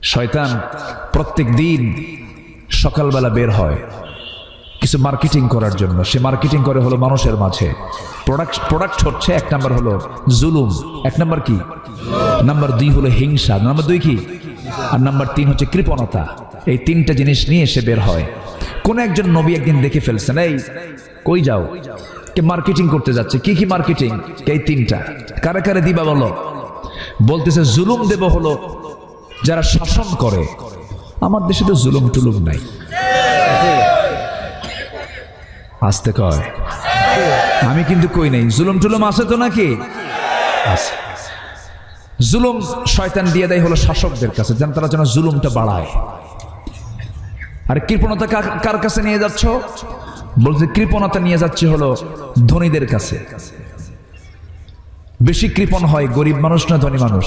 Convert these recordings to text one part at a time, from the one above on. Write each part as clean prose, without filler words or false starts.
শয়তান প্রত্যেক দিন সকালবেলা বের হয় কিছু মার্কেটিং করার জন্য। সে মার্কেটিং করে হলো মানুষের মাঝে। প্রোডাক্ট হচ্ছে এক নাম্বার হলো জুলুম, এক নাম্বার কি, নাম্বার 2 হলো হিংসা, নাম্বার 2 কি, আর নাম্বার 3 হচ্ছে কৃপণতা। এই 3টা জিনিস নিয়ে সে বের হয়। কোন একজন নবী একদিন দেখে ফেলছেন, এই কই যাও, কে মার্কেটিং করতে যাচ্ছে, কি কি মার্কেটিং, এই 3টা কারে কারে দিবা বলো। বলতেছে জুলুম দেব হলো যারা শাসন করে। আমার দেশে তো জুলুম টুলুম নাই। আসতে কয়, আমি কিন্তু কই নাই, জুলুম টুলুম আছে তো নাকি? আছে। জুলুম শয়তান দিয়ে দেয় হলো শাসকদের কাছে, যেন তারা যেন জুলুমটা বাড়ায়। আর কৃপণতা কার কাছে নিয়ে যাচ্ছ? বলছে কৃপণতা নিয়ে যাচ্ছে হলো ধনীদের কাছে। বেশি কৃপণ হয় গরিব মানুষ না ধনী মানুষ?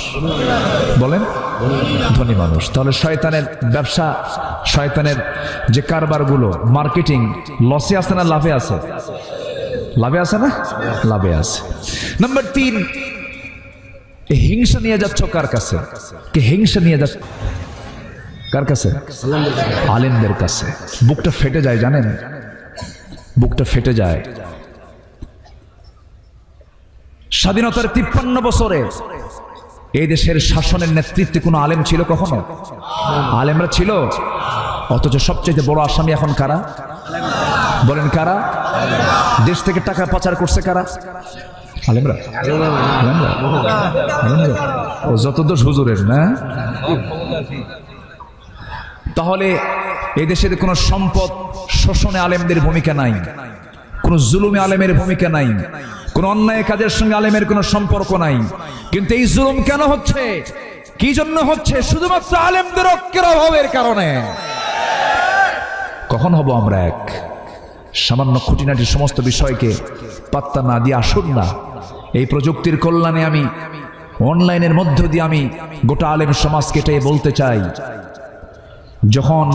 বলেন ধনী মানুষ। তাহলে শয়তানের ব্যবসা, শয়তানের যে কারবারগুলো, মার্কেটিং লসে আছে না লাভে আছে? লাভে আছে না? লাভে আছে। নাম্বার 3, হিংসা নিয়ে যাচ্ছ কার কাছে? কে হিংসা নিয়ে যাচ্ছ কার কাছে? আলেমদের কাছে। বুকটা ফেটে যায়, জানেন, বুকটা ফেটে যায়। স্বাধীনতার 53 বছরে এই দেশের শাসনের নেতৃত্বে কোনো আলেম ছিল কখনো? আলেমরা ছিল। অথচ সবচেয়ে বড় আসামি এখন কারা? বলেন কারা? দেশ থেকে টাকা পাচার করছে কারা? আলেমরা। ও যত দোষ হুজুরের না। তাহলে এই দেশের কোনো সম্পদ শোষণে আলেমদের ভূমিকা নাই, কোন জুলুমে আলেমের ভূমিকা নাই, কোন অন্যায় কাজের সঙ্গে আলেমের কোনো সম্পর্ক নাই। কিন্তু এই জুলুম কেন হচ্ছে? কি জন্য হচ্ছে? শুধুমাত্র আলেমদের ঐক্যের অভাবের কারণে। কখন হব আমরা এক? সামান্য খুঁটিনাটি সমস্ত বিষয়কে পাত্তা না দিয়ে আসুন না, এই প্রযুক্তির কল্যাণে আমি অনলাইনের মধ্য দিয়ে আমি গোটা আলেম সমাজকে এটাই বলতে চাই, যখন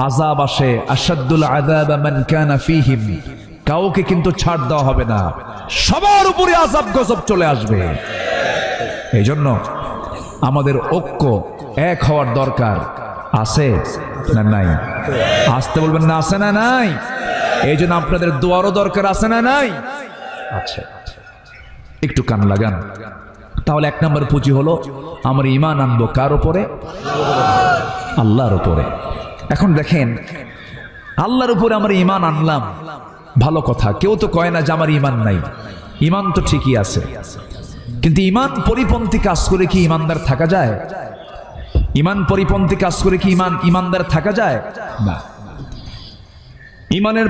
আযাব আসে, আশাদ্দুল আযাব মান কানা ফীহিম, কাউকে কিন্তু ছাড় দেওয়া হবে না, সবার উপরে আযাব গজব চলে আসবে। এই জন্য আমাদের ঐক্য, এক হওয়ার দরকার আছে না নাই? আসতে বলবেন না, আছে না নাই? এই জন্য আপনাদের দোয়ারও দরকার আছে না নাই? আচ্ছা, একটু কান লাগান। তাহলে 1 নম্বর পুঁজি হলো আমরা ঈমান আনবো কার উপরে? আল্লাহর উপরে। এখন দেখেন, আল্লাহর উপরে আমরা ঈমান আনলাম, ভালো কথা। কেউ তো কয় না যে আমার ঈমান নাই, ঈমান তো ঠিকই আছে। কিন্তু ঈমান পরিপন্থী কাজ করে কি ঈমানদার থাকা যায়? ঈমান পরিপন্থী কাজ করে কি ঈমানদার থাকা যায় না। ঈমানের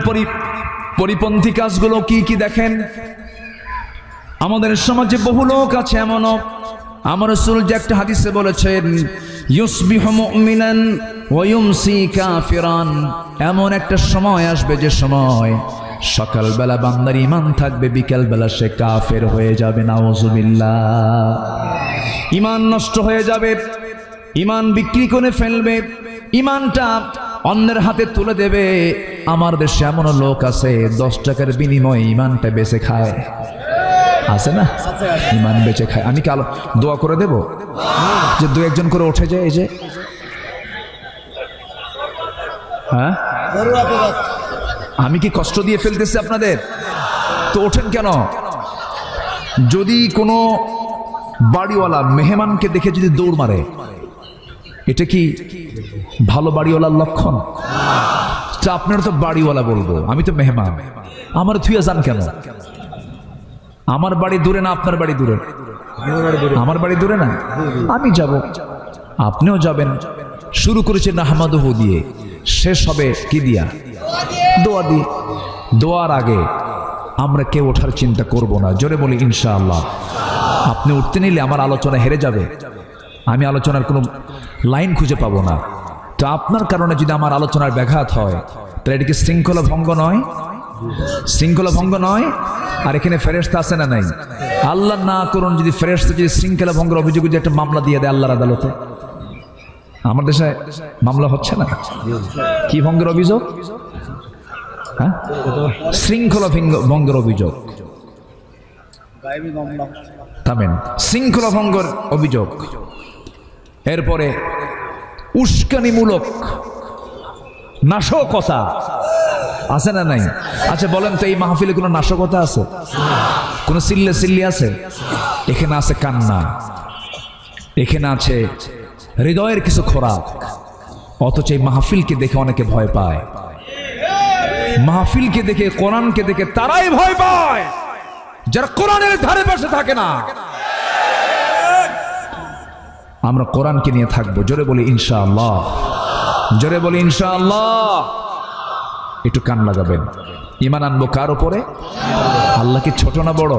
পরিপন্থী কাজগুলো কি কি দেখেন। আমাদের সমাজে বহু লোক আছে এমনও, আমার রাসূল যে একটা হাদিসে বলেছেন, ইউসবিহু মুমিনান ওয়া ইউমসি কাফিরান। এমন একটা সময় আসবে যে সময় সকালবেলা বান্দার ঈমান থাকবে, বিকেলবেলা সে কাফের হয়ে যাবে। নাউযুবিল্লাহ। ঈমান নষ্ট হয়ে যাবে, ঈমান বিক্রি করে ফেলবে, ঈমানটা অন্যের হাতে তুলে দেবে। আমার দেশে এমন লোক আছে 10 টাকার বিনিময়ে ঈমানটা বেচে খায়, আছে না? ঈমান বেচে খায়। আমি কি দোয়া করে দেব যে 2-1 জন করে উঠে যায়? এই যে হ্যাঁ, আমি কি কষ্ট দিয়ে ফেলতেছি আপনাদের? তো ওঠেন কেন? যদি কোনো বাড়িওয়ালা মেহমানকে দেখে যদি দৌড় মারে, এটা কি ভালো বাড়িওয়ালার লক্ষণ? আপনারা তো বাড়িওয়ালা বলবো, আমি তো মেহমান, আমার থুইয়া যান কেন? আমার বাড়ি দূরে না আপনার বাড়ি দূরে? আমার বাড়ি দূরে না, আমি যাব, আপনিও যাবেন। শুরু করেছে নাহমাদুহু দিয়ে, শেষ হবে কি দিয়া? দোয়া দিয়ে। দোয়ার আগে আমরা কেউ ওঠার চিন্তা করব না। জোরে বলি ইনশাআল্লাহ। আপনি উঠতে নিলে আমার আলোচনা হেরে যাবে, আমি আলোচনার কোনো লাইন খুঁজে পাবো না। তো আপনার কারণে যদি আমার আলোচনার ব্যাঘাত হয়, তাহলে এটা কি শৃঙ্খলা ভঙ্গ নয়? শৃঙ্খলা ভঙ্গ নয়? আর এখানে ফেরেশতা আছে না নাই? আল্লাহ না করুন যদি ফেরেশতা যদি শৃঙ্খলা ভঙ্গের অভিযোগে একটা মামলা দিয়ে দেয় আল্লাহর আদালতে। আমার দেশে মামলা হচ্ছে না, কি ভঙ্গের অভিযোগ? হ্যাঁ, শৃঙ্খলা ভঙ্গের অভিযোগ। থামেন, শৃঙ্খলা ভঙ্গের অভিযোগ। এরপরে উস্কানিমূলক নাশকতা আছে না নাই? আচ্ছা বলেন তো, এই মাহফিলে কোনো নাশকতা আছে? কোনো সিল্লে সিল্লি আছে? এখানে আছে কান্না, এখানে আছে হৃদয়ের কিছু খোরাক। অথচ এই মাহফিলকে দেখে অনেকে ভয় পায়। মাহফিলকে দেখে, কোরআনকে দেখে তারাই ভয় পায় যারা কোরআনের ধারে পাশে থাকে না। আমরা কোরআনকে নিয়ে থাকবো। জোরে বলি ইনশাআল্লাহ, জোরে বলি ইনশাআল্লাহ। একটু কান লাগাবেন। ঈমান আনবো কার উপরে? আল্লাহ কি ছোট না বড়?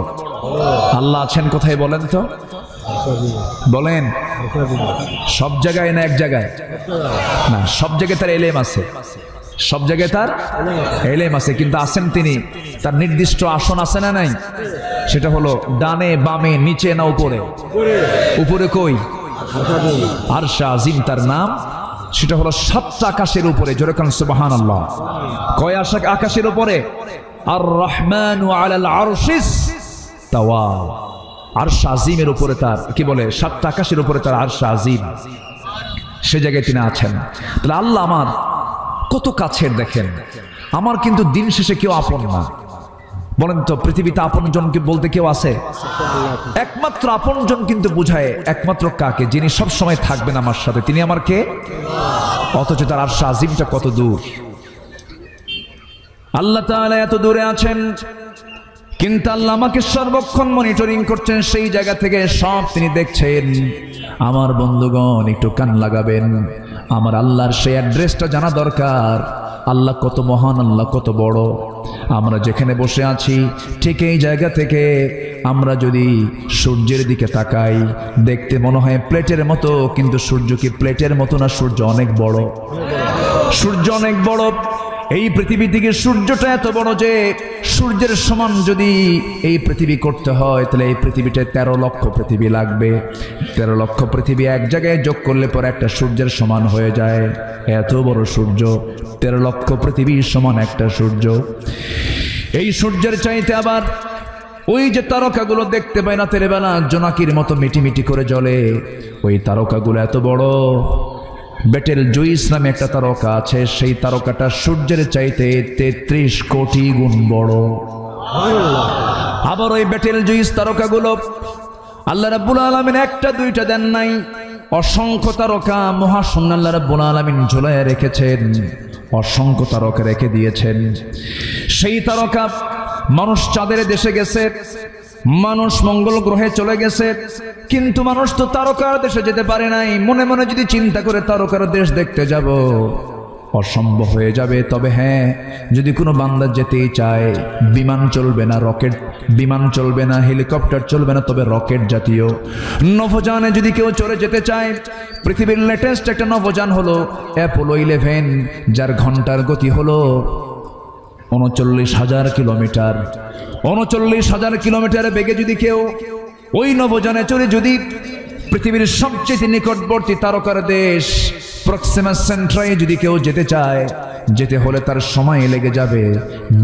আল্লাহ আছেন কোথায় বলেন তো? বলেন। সব জায়গায় না এক জায়গায়? না, সব জায়গায় তার এলেম আছে, সব জায়গায় তার এলেম আছে, কিন্তু আছেন তিনি, তার নির্দিষ্ট আসন আছে না নাই? সেটা হলো ডানে বামে নিচে না উপরে? উপরে কই? আরশ আজিম তার নাম। সেটা হলো 7টা আকাশের উপরে। জোরে কান সুবহানাল্লাহ। কয় আকাশের উপরে? আর রহমানু আলাল আরশিস তাওয়া। আরশ আজিমের উপরে তার কি বলে? 7টা আকাশের উপরে তার আরশ আজিম, সে জায়গায় তিনি আছেন। তাহলে আল্লাহ আমার কত কাছের দেখেন। আমার কিন্তু দিন শেষে কেউ আপন না। বলেন তো, পৃথিবীতে আপনজনকে বলতে কেউ আছে? একমাত্র আপনজন কিন্তু বুঝায় একমাত্র কাকে? যিনি সব সময় থাকবেন আমার সাথে, তিনি আমার কে? অথচ তার আরশ আজিমটা কত দূর। আল্লাহ তাআলা এত দূরে আছেন, কিন্তু আল্লাহ আমাকে সর্বক্ষণ মনিটরিং করছেন। সেই জায়গা থেকে সব তিনি দেখছেন। আমার বন্ধুগণ একটু কান লাগাবেন। আমার আল্লাহর সেই অ্যাড্রেসটা জানা দরকার। আল্লাহ কত মহান, আল্লাহ কত বড়। আমরা যেখানে বসে আছি ঠিক এই জায়গা থেকে আমরা যদি সূর্যের দিকে তাকাই, দেখতে মনে হয় প্লেটের মতো, কিন্তু সূর্য কি প্লেটের মতো না? সূর্য অনেক বড়, সূর্য অনেক বড়। এই পৃথিবী থেকে সূর্যটা এত বড় যে সূর্যের সমান যদি এই পৃথিবী করতে হয়, তাহলে এই পৃথিবীটা 13 লক্ষ পৃথিবী লাগবে। 13 লক্ষ পৃথিবী এক জায়গায় যোগ করলে পরে একটা সূর্যের সমান হয়ে যায়। এত বড় সূর্য, 13 লক্ষ পৃথিবীর সমান একটা সূর্য। এই সূর্যের চাইতে আবার ওই যে তারকাগুলো দেখতে পায় রাতের বেলা জোনাকির মতো মিটিমিটি করে জ্বলে, ওই তারকাগুলো এত বড়। বেটেল জুইস নামে একটা তারকা আছে, সেই তারকাটা সূর্যের চাইতে 33 কোটি গুণ বড়। আবার ওই বেটেল জুইস তারকাগুলো আল্লাহ রাব্বুল আলামিন একটা দুইটা দেন নাই, অসংখ্য তারকা মহাশূন্য আল্লাহ রাব্বুল আলামিন ঝুলায় রেখেছেন, অসংখ্য তারকা রেখে দিয়েছেন। সেই তারকা মানুষ চাঁদের দেশে গেছে, মানুষ মঙ্গল গ্রহে চলে গেছে, কিন্তু মানুষ তো তারকার দেশে যেতে পারে নাই। মনে মনে যদি চিন্তা করে তারকার দেশ দেখতে যাব, অসম্ভব হয়ে যাবে। তবে হ্যাঁ, যদি কোনো বান্দা যেতেই চায়, বিমান চলবে না, রকেট বিমান চলবে না, হেলিকপ্টার চলবে না, তবে রকেট জাতীয় নভোযানে যদি কেউ চলে যেতে চায়, পৃথিবীর লেটেস্ট একটা নভোযান হলো অ্যাপোলো 11, যার ঘন্টার গতি হলো 39,000 কিলোমিটার। 39,000 কিলোমিটারের বেগে যদি কেউ ওই নভোযানে চলে যদি পৃথিবীর সবচেয়ে নিকটবর্তী তারকার দেশ প্রক্সিমা সেন্ট্রাই যদি কেউ যেতে চায়, যেতে হলে তার সময় লেগে যাবে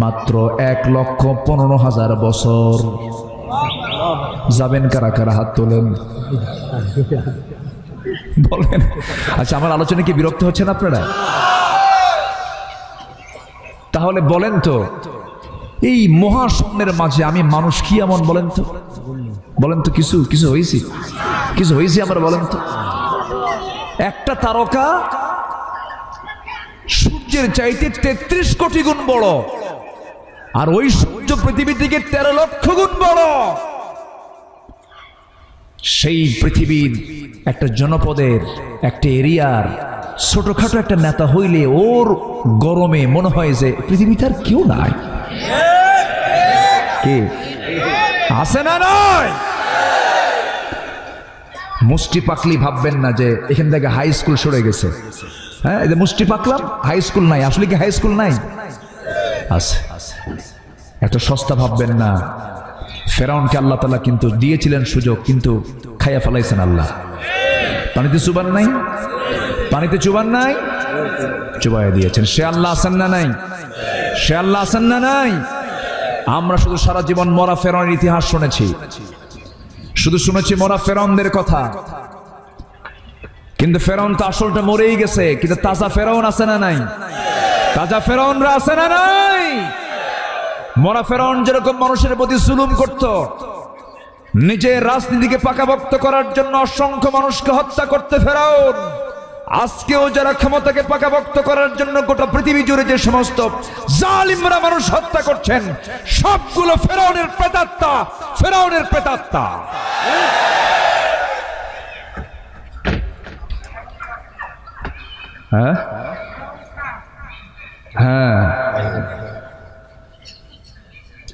মাত্র 1,15,000 বছর। যাবেন কারা কারা? হাত তোলেন, বলেন। আচ্ছা, আমার আলোচনা কি বিরক্ত হচ্ছেন আপনারা? তাহলে বলেন তো, এই মহাশূন্যের মাঝে আমি মানুষ কি এমন? বলেন তো, বলেন তো, কিছু কিছু হয়েছি, কিছু হয়েছি আমরা? বলেন তো। একটা তারকা সূর্যের চাইতে 33 কোটি গুণ বড়, আর ওই সূর্য পৃথিবী থেকে 13 লক্ষ গুণ বড়। সেই পৃথিবীর একটা জনপদের, একটা এরিয়ার ছোটখাটো একটা নেতা হইলে ওর গরমে মনে হয় যে পৃথিবীতে আর কেউ নাই। কে আছে না? নয়। মুষ্টি পাকলি ভাববেন না যে এখান থেকে হাই স্কুল সরে গেছে। হ্যাঁ, এই যে মুষ্টি পাকলাম, হাই স্কুল নাই। আসলে কি হাই স্কুল নাই? আছে। এত সস্তা ভাববেন না। ফেরাউনকে আল্লাহ তাআলা কিন্তু দিয়েছিলেন সুযোগ, কিন্তু খাইয়া ফেলাইছেন আল্লাহ। পানিতে চুবান নাই, পানিতে চুবান নাই, চুবাইয়া দিয়েছেন। সে আল্লাহ আছেন না নাই? সে আল্লাহ আছেন না নাই? আমরা শুধু সারা জীবন মরা ফেরাউনের ইতিহাস শুনেছি, শুধু শুনেছি মরা ফেরাউনদের কথা। কিন্তু ফেরাউন তো আসলটা মরেই গেছে, কিন্তু তাজা ফেরাউন আছে না নাই? তাজা ফেরাউনরা আছে না নাই? মরা ফেরাউন যেরকম মানুষের প্রতি জুলুম করত, নিজের রাজনীতিকে পাকাপোক্ত করার জন্য অসংখ্য মানুষকে হত্যা করতে ফেরাউন, আজকেও যারা ক্ষমতাকে পাকাপোক্ত করার জন্য গোটা পৃথিবী জুড়ে যে সমস্ত জালিমরা মানুষ হত্যা করছেন, সবগুলো ফেরাউনের প্রেতাত্মা, ফেরাউনের প্রেতাত্মা। হ্যাঁ হ্যাঁ,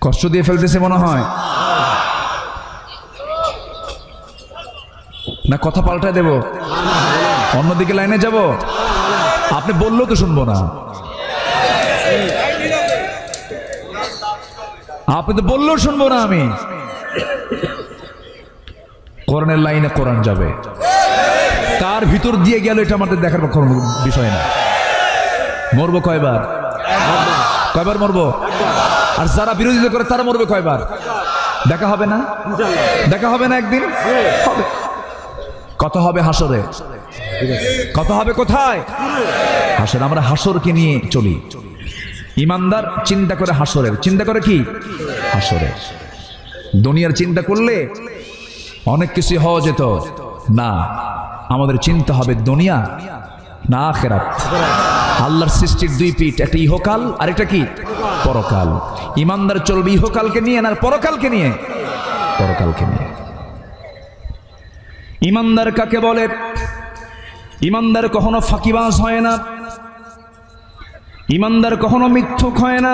কষ্ট দিয়ে ফেলতেছে মনে হয় না? কথা পাল্টায় দেব, অন্যদিকে লাইনে যাব? আপনি বললেও তো শুনবো না, আপনি তো বললেও শুনবো না আমি। কোরআনের লাইনে কোরআন যাবে, কার ভিতর দিয়ে গেল এটা আমাদের দেখার বিষয় না। মরবো কয়বার? কয়বার মরবো? আর যারা বিরোধিতা করে তারা মরবে কয়বার? দেখা হবে না? দেখা হবে না একদিন? হবে। কথা হবে হাসরে, কথা হবে কোথায়? হাসর। আমরা হাসরকে নিয়ে চলি। ইমানদার চিন্তা করে হাসরের, চিন্তা করে কি? হাসরের। দুনিয়ার চিন্তা করলে অনেক কিছু হওয়া যেত না, আমাদের চিন্তা হবে দুনিয়া না আখিরাত। আল্লাহর সৃষ্টির দুই পিঠ, একটা ইহকাল আর একটা কি? পরকাল। ইমানদার চলবে ইহকালকে নিয়ে না পরকালকে নিয়ে? পরকালকে নিয়ে। ইমানদার কাকে বলে? ইমানদার কখনো ফাঁকিবাজ হয় না, ইমানদার কখনো মিথ্যুক হয় না,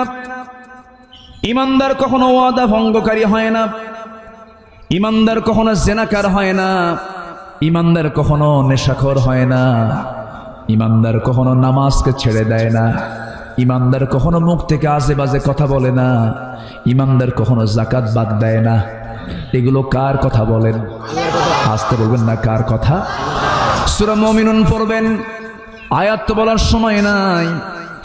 ইমানদার কখনো ওয়াদা ভঙ্গকারী হয় না, ইমানদার কখনো জেনাকার হয় না, ইমানদার কখনো নেশাখোর হয় না, ইমানদার কখনো নামাজকে ছেড়ে দেয় না, ইমানদার কখনো মুখ থেকে আজে বাজে কথা বলে না, ইমানদার কখনো যাকাত বাদ দেয় না। এগুলো কার কথা বলেন? আসতে বলবেন না কার কথা? সূরা মুমিনুন পড়বেন, আয়াত তো বলার সময় নাই।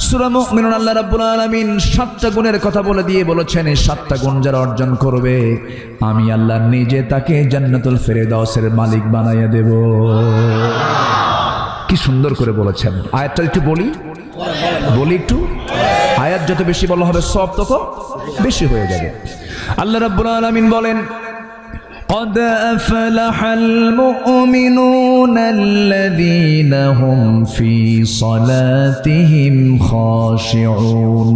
সূরা মুমিনুন আল্লাহ রাব্বুল আলামিন 7টা গুণের কথা বলে দিয়ে বলেছেন, এই 7টা গুণ যারা অর্জন করবে আমি আল্লাহ নিজে তাকে জান্নাতুল ফেরদাউসের মালিক বানাইয়া দেব। কি সুন্দর করে বলেছেন। আয়াতটা একটু বলি একটু। আয়াত যত বেশি বলা হবে সব তত বেশি হয়ে যাবে। আল্লাহ রাব্বুল আলামিন বলেন, قد أفلح المؤمنون الذين هم في صلاتهم خاشعون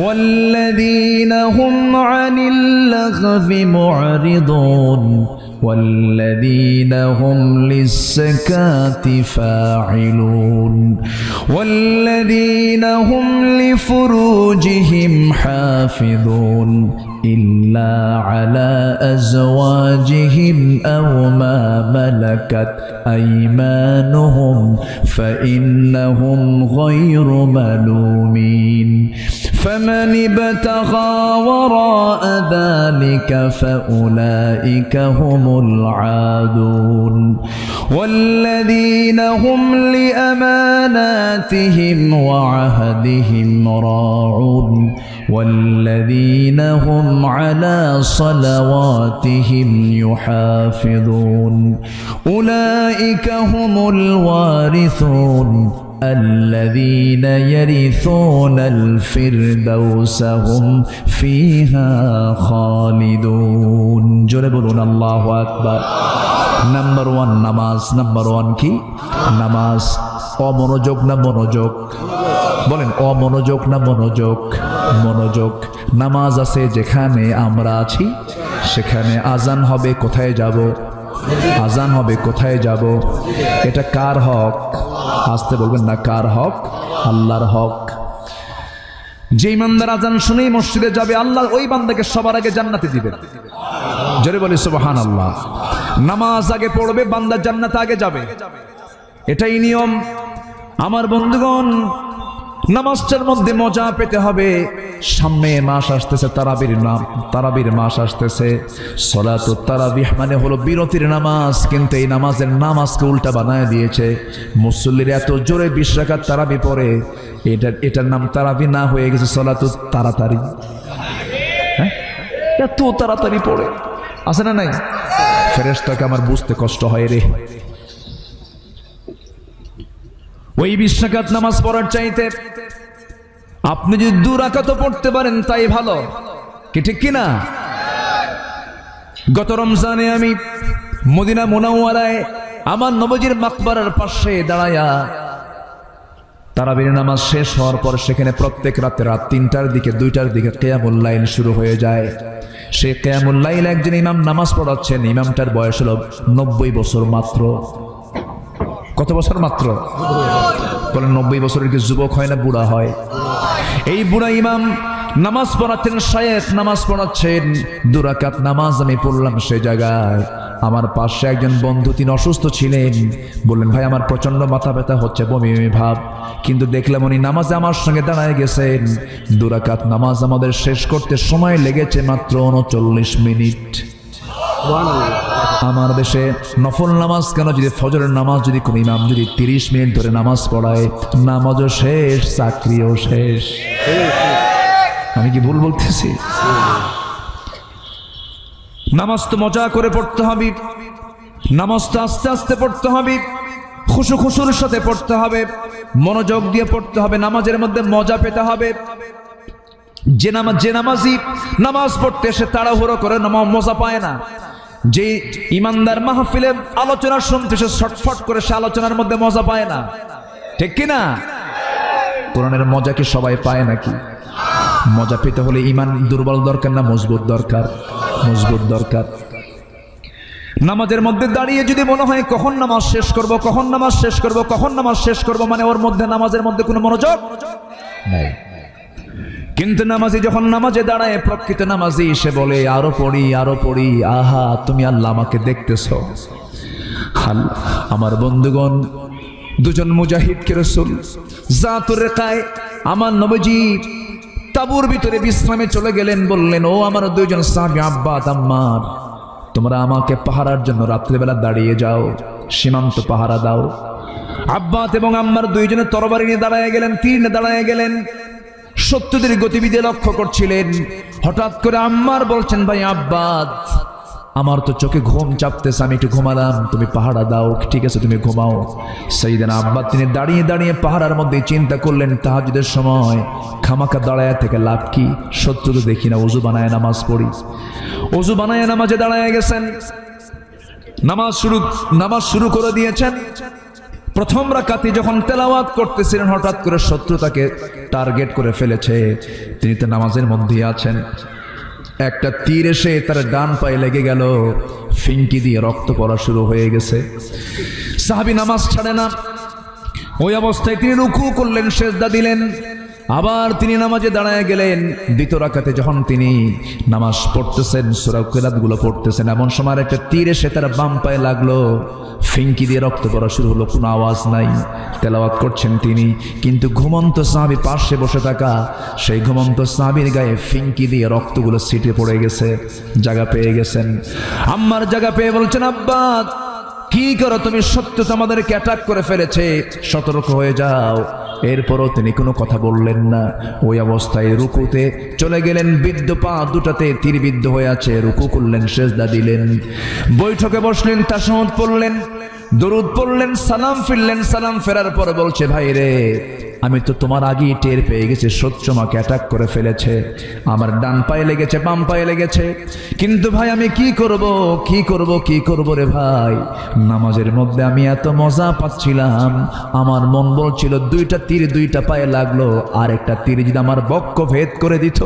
والذين هم عن اللغو معرضون والذين هم للزكاة فاعلون والذين هم لفروجهم حافظون إلا على أزواجهم أو ما ملكت أيمانهم فإنهم غير ملومين فمن ابتغى وراء ذلك فأولئك هم العادون والذين هم لأماناتهم وعهدهم راعون والذين هم على صلواتهم يحافظون أولئك هم الوارثون الذين يرثون الفردوس هم فيها خالدون জোরে বলুন আল্লাহু আকবার। নাম্বার 1 নামাজ। নাম্বার 1 কি? নামাজ। অমনোযোগ না মনোযোগ? বলেন অমনোযোগ না মনোযোগ? মনোযোগ। নামাজ আছে যেখানে আমরা আছি সেখানে আজান হবে, কোথায় যাব? আজান হবে, কোথায় যাব? এটা কার হক? আসতে বলবেন না কার হক? আল্লাহর হক। যে ইমানদার আজান শুনেই মসজিদে যাবে, আল্লাহ ওই বান্দাকে সবার আগে জান্নাতে দিবেন। জোরে বলি সুবহানাল্লাহ। নামাজ আগে পড়বে, বান্দা জান্নাতে আগে যাবে, এটাই নিয়ম। আমার বন্ধুগণ, নামাজটার মধ্যে মজা পেতে হবে। সামনে মাস আসতেছে, তারাবির মাস আসতেছে। সলাতুত তারাবিহ মানে হলো বিরতির নামাজ, কিন্তু এই নামাজের নামাজকে উল্টা বানায় দিয়েছে। মুসল্লিরা এত জোরে 20 রাকাত তারাবি পড়ে, এটার নাম তারাবি না হয়ে গেছে সলাতুত তাড়াতাড়ি। হ্যাঁ, এত তাড়াতাড়ি পড়ে, আছে না নাই? ফেরেশতাকে আমার বুঝতে কষ্ট হয় রে। ওই 20 রাকাত নামাজ পড়ার চাইতে আপনি যদি 2 রাকাতও পড়তে পারেন তাই ভালো, কি ঠিক কিনা? গত রমজানে আমি মদিনা মুনাওয়ারায় আমার নবীজির মাকবারার পাশে দাঁড়ায়া তারাবির নামাজ শেষ হওয়ার পর সেখানে প্রত্যেক রাতে রাত 3টার দিকে 2টার দিকে কিয়ামুল লাইল শুরু হয়ে যায়। সেই কিয়ামুল লাইল একজন ইমাম নামাজ পড়াচ্ছেন, ইমামটার বয়স হলো 90 বছর মাত্র। কত বছর মাত্র? বলেন 90 বছরের কি যুবক হয় না বুড়া হয়? এই বুড়া ইমাম নামাজ পড়াচ্ছেন, শায়েখ নামাজ পড়াচ্ছেন। 2 রাকাত নামাজ আমি পড়লাম সে জায়গায়। আমার পাশে একজন বন্ধু, তিনি অসুস্থ ছিলেন, বললেন ভাই আমার প্রচন্ড মাথা ব্যথা হচ্ছে, বমি বমি ভাব। কিন্তু দেখলাম উনি নামাজে আমার সঙ্গে দাঁড়ায় গেছেন। 2 রাকাত নামাজ আমাদের শেষ করতে সময় লেগেছে মাত্র 39 মিনিট। আমার দেশে নফল নামাজ কেন, যদি ফজরের নামাজ যদি কোন ইমাম যদি 30 মিনিট ধরে নামাজ পড়ায়, নামাজও শেষ, চাকরিও শেষ। আমি কি ভুল বলতেছি? নামাজ তো মজা করে পড়তে হবে, নামাজ তো আস্তে আস্তে পড়তে হবে, খুশুর সাথে পড়তে হবে, মনোযোগ দিয়ে পড়তে হবে, নামাজের মধ্যে মজা পেতে হবে। যে নামাজি নামাজ পড়তে সে তাড়াহুড়ো করে মজা পায় না। যে ইমানদার মাহফিলে আলোচনা শুনতে সে ছটফট করে, সে আলোচনার মধ্যে মজা পায় না, ঠিক কিনা? কোরআনের মজা কি সবাই পায় নাকি? মজা পেতে হলে ইমান দুর্বল দরকার না মজবুত দরকার? মজবুত দরকার। নামাজের মধ্যে দাঁড়িয়ে যদি মনে হয় কখন নামাজ শেষ করব, কখন নামাজ শেষ করব, কখন নামাজ শেষ করব, মানে ওর মধ্যে নামাজের মধ্যে কোনো মনোযোগ নাই। কিন্তু নামাজি যখন নামাজে দাঁড়ায়, প্রকৃত নামাজি সে বলে আরো পড়ি, আরো পড়ি। আহা, তুমি আল্লাহ আমাকে দেখতেছো। আমার বন্ধুগণ, 2জন মুজাহিদকে রাসূল জাতুর রেকায় আমার নবীজি তাবুর ভিতরে বিশ্রামে চলে গেলেন। বললেন, ও আমার 2জন সাহাবী আব্বাদ আম্মার, তোমরা আমাকে পাহারার জন্য রাত্রিবেলা দাঁড়িয়ে যাও, সীমান্ত পাহারা দাও। আব্বাদ এবং আম্মার 2জনে তরবারি নিয়ে দাঁড়ায় গেলেন, তীর নিয়ে দাঁড়ায় গেলেন, শত্রুদের গতিবিধি লক্ষ্য করছিলেন। হঠাৎ করে আম্মার বলছেন, ভাই আব্বাদ, আমার তো চোখে ঘুম চাপতেছে, আমি একটু ঘুমালাম, তুমি পাহারা দাও। ঠিক আছে, তুমি ঘুমাও। সাইয়েদনা আব্বাদ তিনি দাঁড়িয়ে দাঁড়িয়ে পাহারার মধ্যে চিন্তা করলেন, তাহাজ্জুদের সময় খামাকা দাঁড়ায় থেকে লাভ কি? শত্রু তো দেখি না, ওযু বানায় নামাজ পড়ি। ওযু বানায় নামাজে দাঁড়ায় গেছেন, নামাজ শুরু করে দিয়েছেন। প্রথম রাকাতে যখন তেলাওয়াত করতেছিলেন, হঠাৎ করে শত্রু তাকে টার্গেট করে ফেলেছে। তিনি তো নামাজের মধ্যেই আছেন। একটা তীর এসে তার ডান পায়ে লেগে গেল, ফিনকি দিয়ে রক্ত পড়া শুরু হয়ে গেছে। সাহাবী নামাজ ছাড়ে না, ওই অবস্থায় তিনি রুকু করলেন, সিজদা দিলেন, আবার তিনি নামাজে দাঁড়ায় গেলেন। 2 রাকাতে যখন তিনি নামাজ পড়তেছেন, সূরা কিরাতগুলো পড়তেছেন, এমন সময় একটা তীর এসে তার বাম পায়ে লাগলো, ফিনকি দিয়ে রক্ত পড়া শুরু হলো। কোনো আওয়াজ নাই, তেলাওয়াত করছেন তিনি। কিন্তু ঘুমন্ত সাহাবী পাশে বসে থাকা, সেই ঘুমন্ত সাহাবীর গায়ে ফিনকি দিয়ে রক্তগুলো ছিটে পড়ে গেছে, জায়গা পেয়ে গেছেন। আম্মার জায়গা পেয়ে বলছেন, আব্বা কি করো তুমি? শত্রু তো আমাদেরকে অ্যাটাক করে ফেলেছে, সতর্ক হয়ে যাও। এরপরও তিনি কোনো কথা বললেন না। ওই অবস্থায় রুকুতে চলে গেলেন, বিদ্ধ পা দুটাতে তীরবিদ্ধ হয়ে আছে, রুকু করলেন, সিজদা দিলেন, বৈঠকে বসলেন, তাশাহুদ পড়লেন, দরুদ পড়লেন, সালাম ফিরলেন। সালাম ফেরার পর বলছে, ভাই রে, আমি তো তোমার আগেই টের পেয়ে গেছি শত্রু আমাকে অ্যাটাক করে ফেলেছে, আমার ডান পায়ে লেগেছে, বাম পায়ে লেগেছে। কিন্তু ভাই আমি কি করব, কি করব, কি করব রে ভাই? নামাজের মধ্যে আমি এত মজা পাচ্ছিলাম, আমার মন বলছিল 2টা তীর 2টা পায়ে লাগলো, আর একটা তীর যদি আমার বক্ষ ভেদ করে দিত,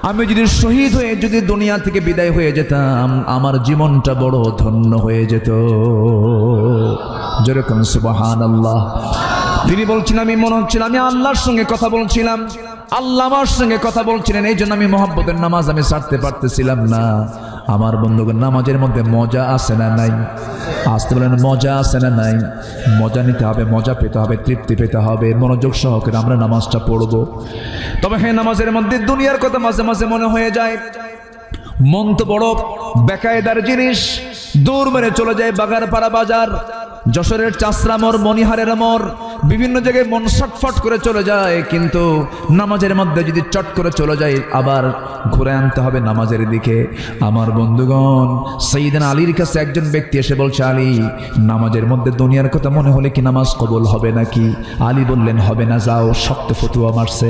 আমি যদি শহীদ হয়ে যদি দুনিয়া থেকে বিদায় হয়ে যেতাম, আমার জীবনটা বড় ধন্য হয়ে যেত। যেরকম সুবহানাল্লাহ। তিনি বলছেন, আমি মনে হচ্ছিল আমি আল্লাহর সঙ্গে কথা বলছিলাম, আল্লাহ আমার সঙ্গে কথা বলছিলেন, এই জন্য আমি মহব্বতের নামাজ আমি ছাড়তে পারতেছিলাম না। আমার বন্ধুগণ, নামাজের মধ্যে মজা আছে না নাই? আসতে বলেন, মজা আছে না নাই? মজা নিতে হবে, মজা পেতে হবে, তৃপ্তি পেতে হবে, মনোযোগ সহকারে আমরা নামাজটা পড়ব। তবে হ্যাঁ, নামাজের মধ্যে দুনিয়ার কথা মাঝে মাঝে মনে হয়ে যায়। মন তো বড় বেকায়দার জিনিস, দৌড় মেরে চলে যায় বাগারপাড়া বাজার, যশোরের চাষরা মোড়, মনিহারের মোড়, বিভিন্ন জায়গায় মন ছটফট করে চলে যায়, কিন্তু নামাজের মধ্যে যদি চট করে চলে যায় আবার ঘুরে আনতে হবে নামাজের দিকে। আমার বন্ধুগণ, সাইয়েদনা আলীর কাছে একজন ব্যক্তি এসে বলছে, আলী, নামাজের মধ্যে দুনিয়ার কথা মনে হলে কি নামাজ কবুল হবে নাকি? আলী বললেন, হবে না, যাও। শক্ত ফতুয়া মারছে।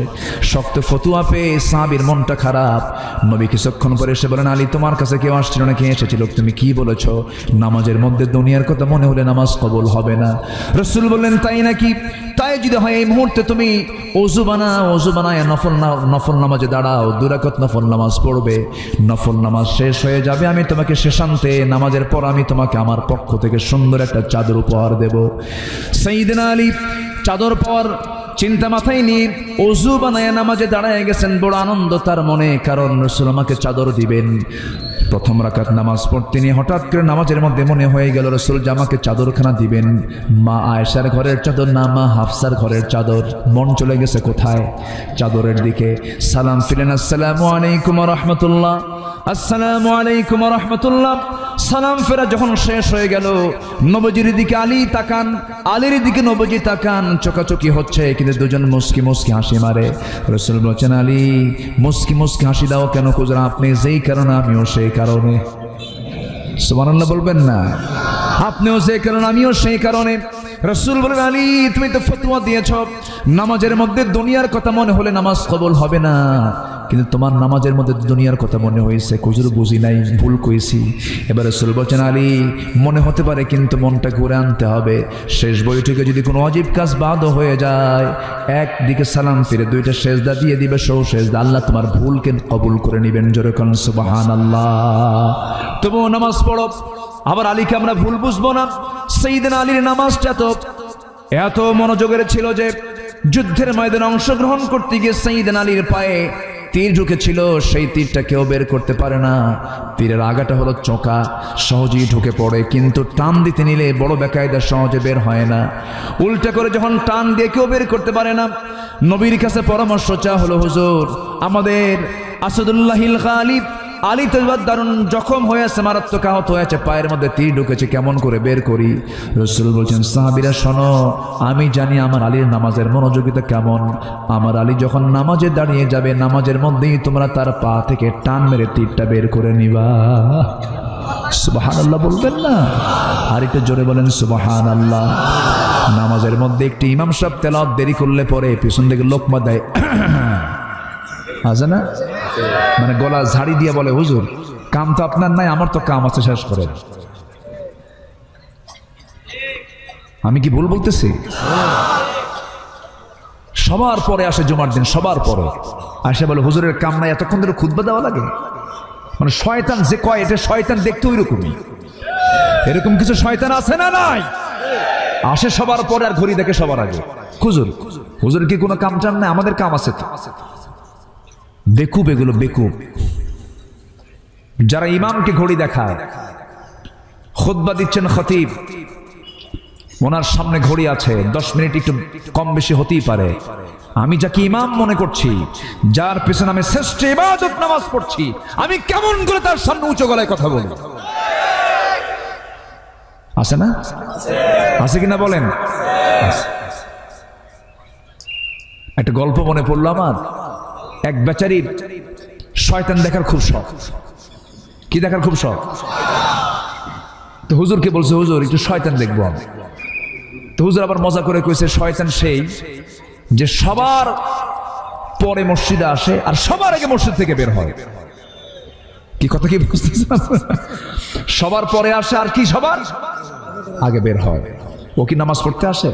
শক্ত ফতুয়া পেয়ে সাহাবীর মনটা খারাপ। নবী কিছুক্ষণ পরে এসে বলেন, আলী, তোমার কাছে কেউ আসছিল না, কে এসেছিল? তুমি কি বলেছ? নামাজের মধ্যে দুনিয়ার কথা মনে হলে নামাজ কবুল হবে না। রাসূল বললেন, তাই নাকি? তাই যদি হয় এই মুহূর্তে তুমি ওযু বানায় নফল নামাজে দাঁড়াও, 2 রাকাত নফল নামাজ পড়বে। নফল নামাজ শেষ হয়ে যাবে, আমি তোমাকে শেষান্তে নামাজের পর আমি তোমাকে আমার পক্ষ থেকে সুন্দর একটা চাদর উপহার দেব। সাইয়েদনা আলী চাদর পর চিন্তা মাথায় নিয়ে ওযু বানায় নামাজে দাঁড়ায় গেছেন। বড় আনন্দ তার মনে, কারণ রাসূল আমাকে চাদর দিবেন। প্রথম রাকাত নামাজ পড়তে নিয়ে হঠাৎ করে নামাজের মধ্যে মনে হয়ে গেল রাসূল যে আমাকে চাদরখানা দিবেন। মা আয়েশার ঘরের চাদর না, মা হাফসার ঘরের চাদর। মন চলে গেছে কোথায়? চাদরের দিকে। সালাম ফিরেন, আসসালামু আলাইকুম ওয়া রাহমাতুল্লাহ, আসসালামু আলাইকুম ওয়া রাহমাতুল্লাহ। সালাম ফেরা যখন শেষ হয়ে গেল, নবীজির দিকে আলী তাকান, আলীর দিকে নবীজি তাকান, চোকাচোকি হচ্ছে, কিন্তু দুজন মুস্কি মুস্কি হাসি মারে। রাসূল বলেন, আলী, মুস্কি মুস্কি হাসি দাও কেন? হুজুর, আপনি যেই কারণে আমিও সেই কারণে। সুবহানাল্লাহ বলবেন না? আপনিও যে কারণে আমিও সেই কারণে। রাসূল বলেন, আলী, তুমি তো ফতোয়া দিয়েছ নামাজের মধ্যে দুনিয়ার কথা মনে হলে নামাজ কবুল হবে না, কিন্তু তোমার নামাজের মধ্যে দুনিয়ার কথা মনে হয়েছে। হুজুর, বুঝি নাই, ভুল কইছি। এবার রাসূল বলেন, আলী, মনে হতে পারে, কিন্তু মনটা ঘুরে আনতে হবে। শেষ বৈঠকে যদি কোনো অজীব কাজ বাদ হয়ে যায়, একদিকে সালাম ফিরে 2টা সেজদা দিয়ে দিবে, সৌ সেজদা। আল্লাহ তোমার ভুলকে কবুল করে নেবেন। জোরে কোন সুবহানাল্লাহ। তবুও নামাজ পড়ো। আবার আলীকে আমরা ভুল বুঝবো না। সাইয়েদনা আলীর নামাজটা এত মনোযোগের ছিল যে যুদ্ধের ময়দানে অংশগ্রহণ করতে গিয়ে সাইয়েদনা আলীর পায়ে তীর ঢুকেছিল, সেই তীরটা কেউ বের করতে পারে না। তীরের আগাটা হলো চোকা, সহজেই ঢুকে পড়ে, কিন্তু টান দিতে নিলে বড় বেকায়দা সহজে বের হয় না। উল্টা করে যখন টান দিয়ে কেউ বের করতে পারে না, নবীর কাছে পরামর্শ চা হলো, হুজুর, আমাদের আসাদুল্লাহিল গালিব আলী তো দারুণ জখম হয়েছে, মারাত্মক আহত হয়েছে, পায়ের মধ্যে তীর ঢুকেছে, কেমন করে বের করি? রাসূল বলছেন, সাহাবীরা শোনো, আমি জানি আমার আলীর নামাজের মনোযোগিতা কেমন। আমার আলী যখন নামাজে দাঁড়িয়ে যাবে, নামাজের মধ্যেই তোমরা তার পা থেকে টান মেরে তীরটা বের করে নিবা। সুবহানাল্লাহ বলবেন না? আর একটু জোরে বলেন সুবহানাল্লাহ। নামাজের মধ্যে একটি ইমাম সাহেব তেলাওয়াত দেরি করলে পরে পিছন থেকে লোকমা দেয়, আছে না? মানে গলা ঝাড়ি দিয়ে বলে, হুজুর, কাম তো আপনার নাই, আমার তো কাম আছে, শেষ করেন। আমি কি ভুল বলতেছি? সবার পরে আসে জুমার দিন, সবার পরে আসে বলে, হুজুরের কাম নাই, এতক্ষণ ধরে খুতবা দেওয়া লাগে। মানে শয়তান যে কয়, এটা শয়তান দেখতে ওই রকমই। এরকম কিছু শয়তান আছে না নাই? আসে সবার পরে আর ঘড়ি দেখে সবার আগে। হুজুর, হুজুর কি কোনো কাম টাম নাই? আমাদের কাম আছে তো। বেকুব এগুলো, বেকুব। যারা ইমামকে ঘড়ি দেখায়, খুতবা দিচ্ছেন খতিব, ওনার সামনে ঘড়ি আছে, 10 মিনিট একটু কম বেশি হতেই পারে। আমি যাকে ইমাম মনে করছি, যার পিছনে আমি শ্রেষ্ঠ ইবাদত নামাজ পড়ছি, আমি কেমন করে তার সামনে উঁচু গলায় কথা বলি? আছে না? আছে কিনা বলেন? একটা গল্প মনে পড়লো আমার। এক বেচারির শয়তান দেখার খুব শখ। কি দেখার খুব শখ? তো হুজুরকে বলছে, হুজুর, একটু শয়তান দেখবো আমি। তো হুজুর আবার মজা করে কইছে, শয়তান সেই যে সবার পরে মসজিদে আসে আর সবার আগে মসজিদ থেকে বের হয়। কি কথা কি বুঝতেছেন? সবার পরে আসে আর কি সবার আগে বের হয়। ও কি নামাজ পড়তে আসে?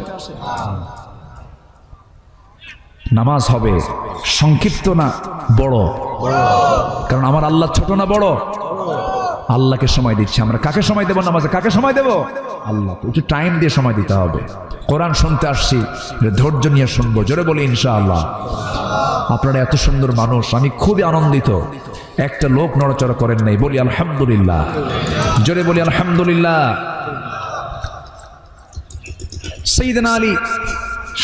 নামাজ হবে সংক্ষিপ্ত না বড়? কারণ আমার আল্লাহ ছোট না বড়? আল্লাহকে সময় দিচ্ছে। আমরা কাকে সময় দেব? নামাজে কাকে সময় দেব? আল্লাহ। একটু টাইম দিয়ে সময় দিতে হবে। কোরআন শুনতে আসছি, ধৈর্য নিয়ে শুনবো। জোরে বলি ইনশাআল্লাহ। আপনারা এত সুন্দর মানুষ, আমি খুবই আনন্দিত। একটা লোক নড়াচড়া করেন নাই, বলি আলহামদুলিল্লাহ। জোরে বলি আলহামদুলিল্লাহ। সাইয়েদনা আলী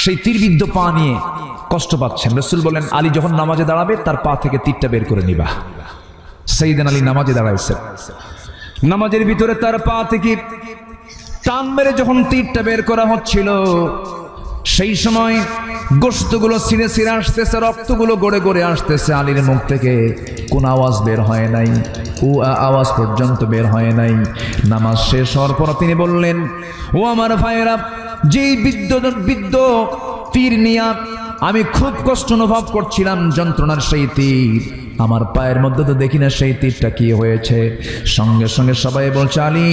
সেই তীরবিদ্ধ পা নিয়ে কষ্ট পাচ্ছেন। রাসূল বলেন, আলী যখন নামাজে দাঁড়াবে তার পা থেকে তীরটা বের করে নিবা। সাইয়েদনা আলী নামাজে দাঁড়াইছেন, নামাজের ভিতরে তার পা থেকে টান মেরে যখন তীরটা বের করা হচ্ছিল, সেই সময় গোশতগুলো ছিঁড়ে ছিঁড়ে আসতেছে, রক্তগুলো গড়ে গড়ে আসতেছে। আলীর মুখ থেকে কোন আওয়াজ বের হয় নাই, আওয়াজ পর্যন্ত বের হয় নাই। নামাজ শেষ হওয়ার পর তিনি বললেন, ও আমার ভাইয়েরা, যেই বিদ্ধ তীর নিয়া আমি খুব কষ্ট অনুভব করছিলাম, যন্ত্রণার সেই তীর আমার পায়ের মধ্যে তো দেখি না সেই তীরটা কি হয়েছে। সঙ্গে সঙ্গে সবাই বলছে, আলী,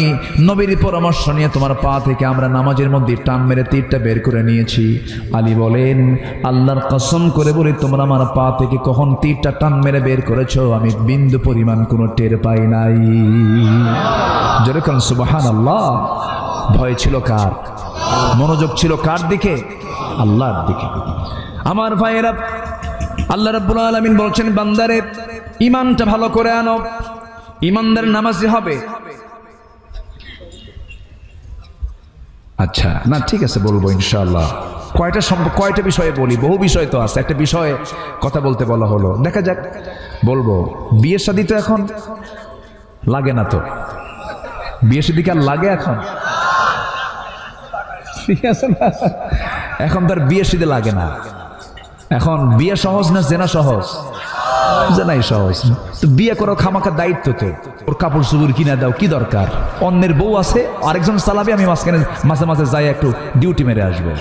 নবীর পরামর্শ নিয়ে তোমার পা থেকে আমরা নামাজের মধ্যে টান মেরে তীরটা বের করে নিয়েছি। আলী বলেন, আল্লাহর কসম করে বলি, তোমরা আমার পা থেকে কখন তীরটা টান মেরে বের করেছো আমি বিন্দু পরিমাণ কোনো টের পাই নাই। যেরকম সুবহানাল্লাহ। ভয় ছিল কার? মনোযোগ ছিল কার দিকে? আল্লাহর দিকে। আমার ভাইয়েরা, আল্লাহ রাব্বুল আলামিন বলছেন, বান্দারে ঈমানটা ভালো করে আনো, ঈমানদার নামাজি হবে। আচ্ছা, না ঠিক আছে, বলবো ইনশাআল্লাহ। কয়টা বিষয়ে বলি? বহু বিষয় তো আছে, একটা বিষয়ে কথা বলতে বলা হলো, দেখা যাক। বলবো, বিয়ে শাদী তো এখন লাগে না, তো বিয়ে শাদী কার লাগে এখন? ঠিক আছে না, এখন তার বিয়ে শাদী লাগে না। এখন বিয়ে সহজ না জেনা সহজ? জেনাই সহজ। তো বিয়ে করো খামাকা দায়িত্ব, তো ওর কাপড় চুপড় কিনে দাও, কি দরকার? অন্যের বউ আছে, আরেকজন চালাবে, আমি মাঝখানে মাঝে মাঝে যাই একটু ডিউটি মেরে আসবো।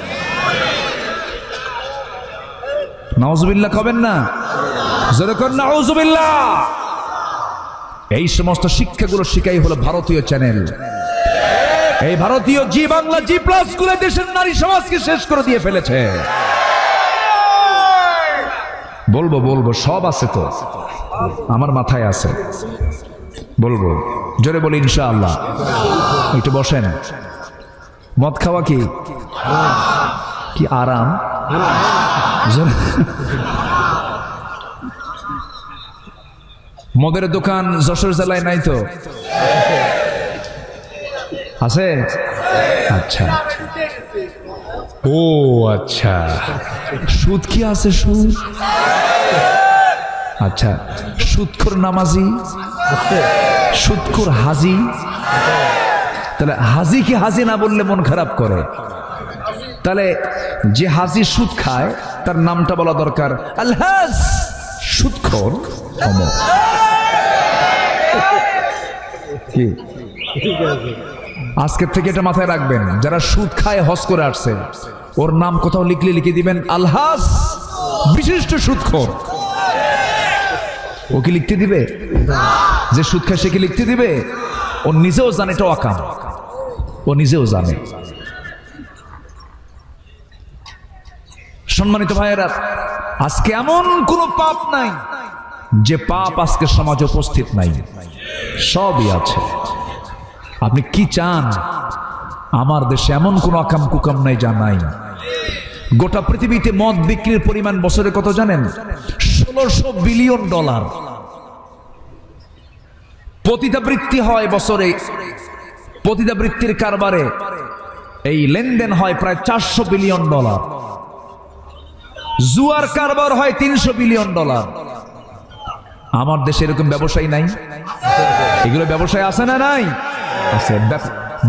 নাউজুবিল্লাহ কবেন না? জোরে কর নাউজুবিল্লাহ। এই সমস্ত শিক্ষাগুলো শিখাই হলো ভারতীয় চ্যানেল। এই ভারতীয় জি বাংলা, জি প্লাস গুলো দেশের নারী সমাজকে শেষ করে দিয়ে ফেলেছে। বলবো সব আছে তো, আমার মাথায় আছে, বলবো জোরে বলি ইনশাআল্লাহ। একটু বসেন। মদ খাওয়া কি আরাম? মদের দোকান যশোর জেলায় নাই তো? আছে? আচ্ছা, ও আচ্ছা। সুদ কি আছে? সুদ? আচ্ছা, সুদখোর নামাজি, সুদখোর হাজি। তাহলে হাজি কি হাজি না বললে মন খারাপ করে? তাহলে যে হাজি সুদ খায় তার নামটা বলা দরকার, আলহাজ সুদখোর অমর। কি আজকের থেকে এটা মাথায় রাখবেন, যারা সুদ খায় হজ করে আসছে, ওর নাম কোথাও লিখলে লিখে দিবেন আলহাজ বিশিষ্ট সুদখোর। ও কি লিখতে দিবে? যে সুদ খায় সে কি লিখতে দিবে? ও নিজেও জানে এটা অকাম, ও নিজেও জানে। সম্মানিত ভাইয়েরা, আজকে এমন কোন পাপ নাই যে পাপ আজকে সমাজে উপস্থিত নাই, সবই আছে। আপনি কি চান? আমার দেশে এমন কোন আকাম কুকাম নাই যা নাই। গোটা পৃথিবীতে মদ বিক্রির পরিমাণ বছরে কত জানেন? $1600 বিলিয়ন। পতিতাবৃত্তি হয় বছরে, পতিতাবৃত্তির কারবারে এই লেনদেন হয় প্রায় $400 বিলিয়ন। জুয়ার কারবার হয় $300 বিলিয়ন। আমার দেশে এরকম ব্যবসায়ী নাই? এগুলো ব্যবসায় আছে না নাই? আছে।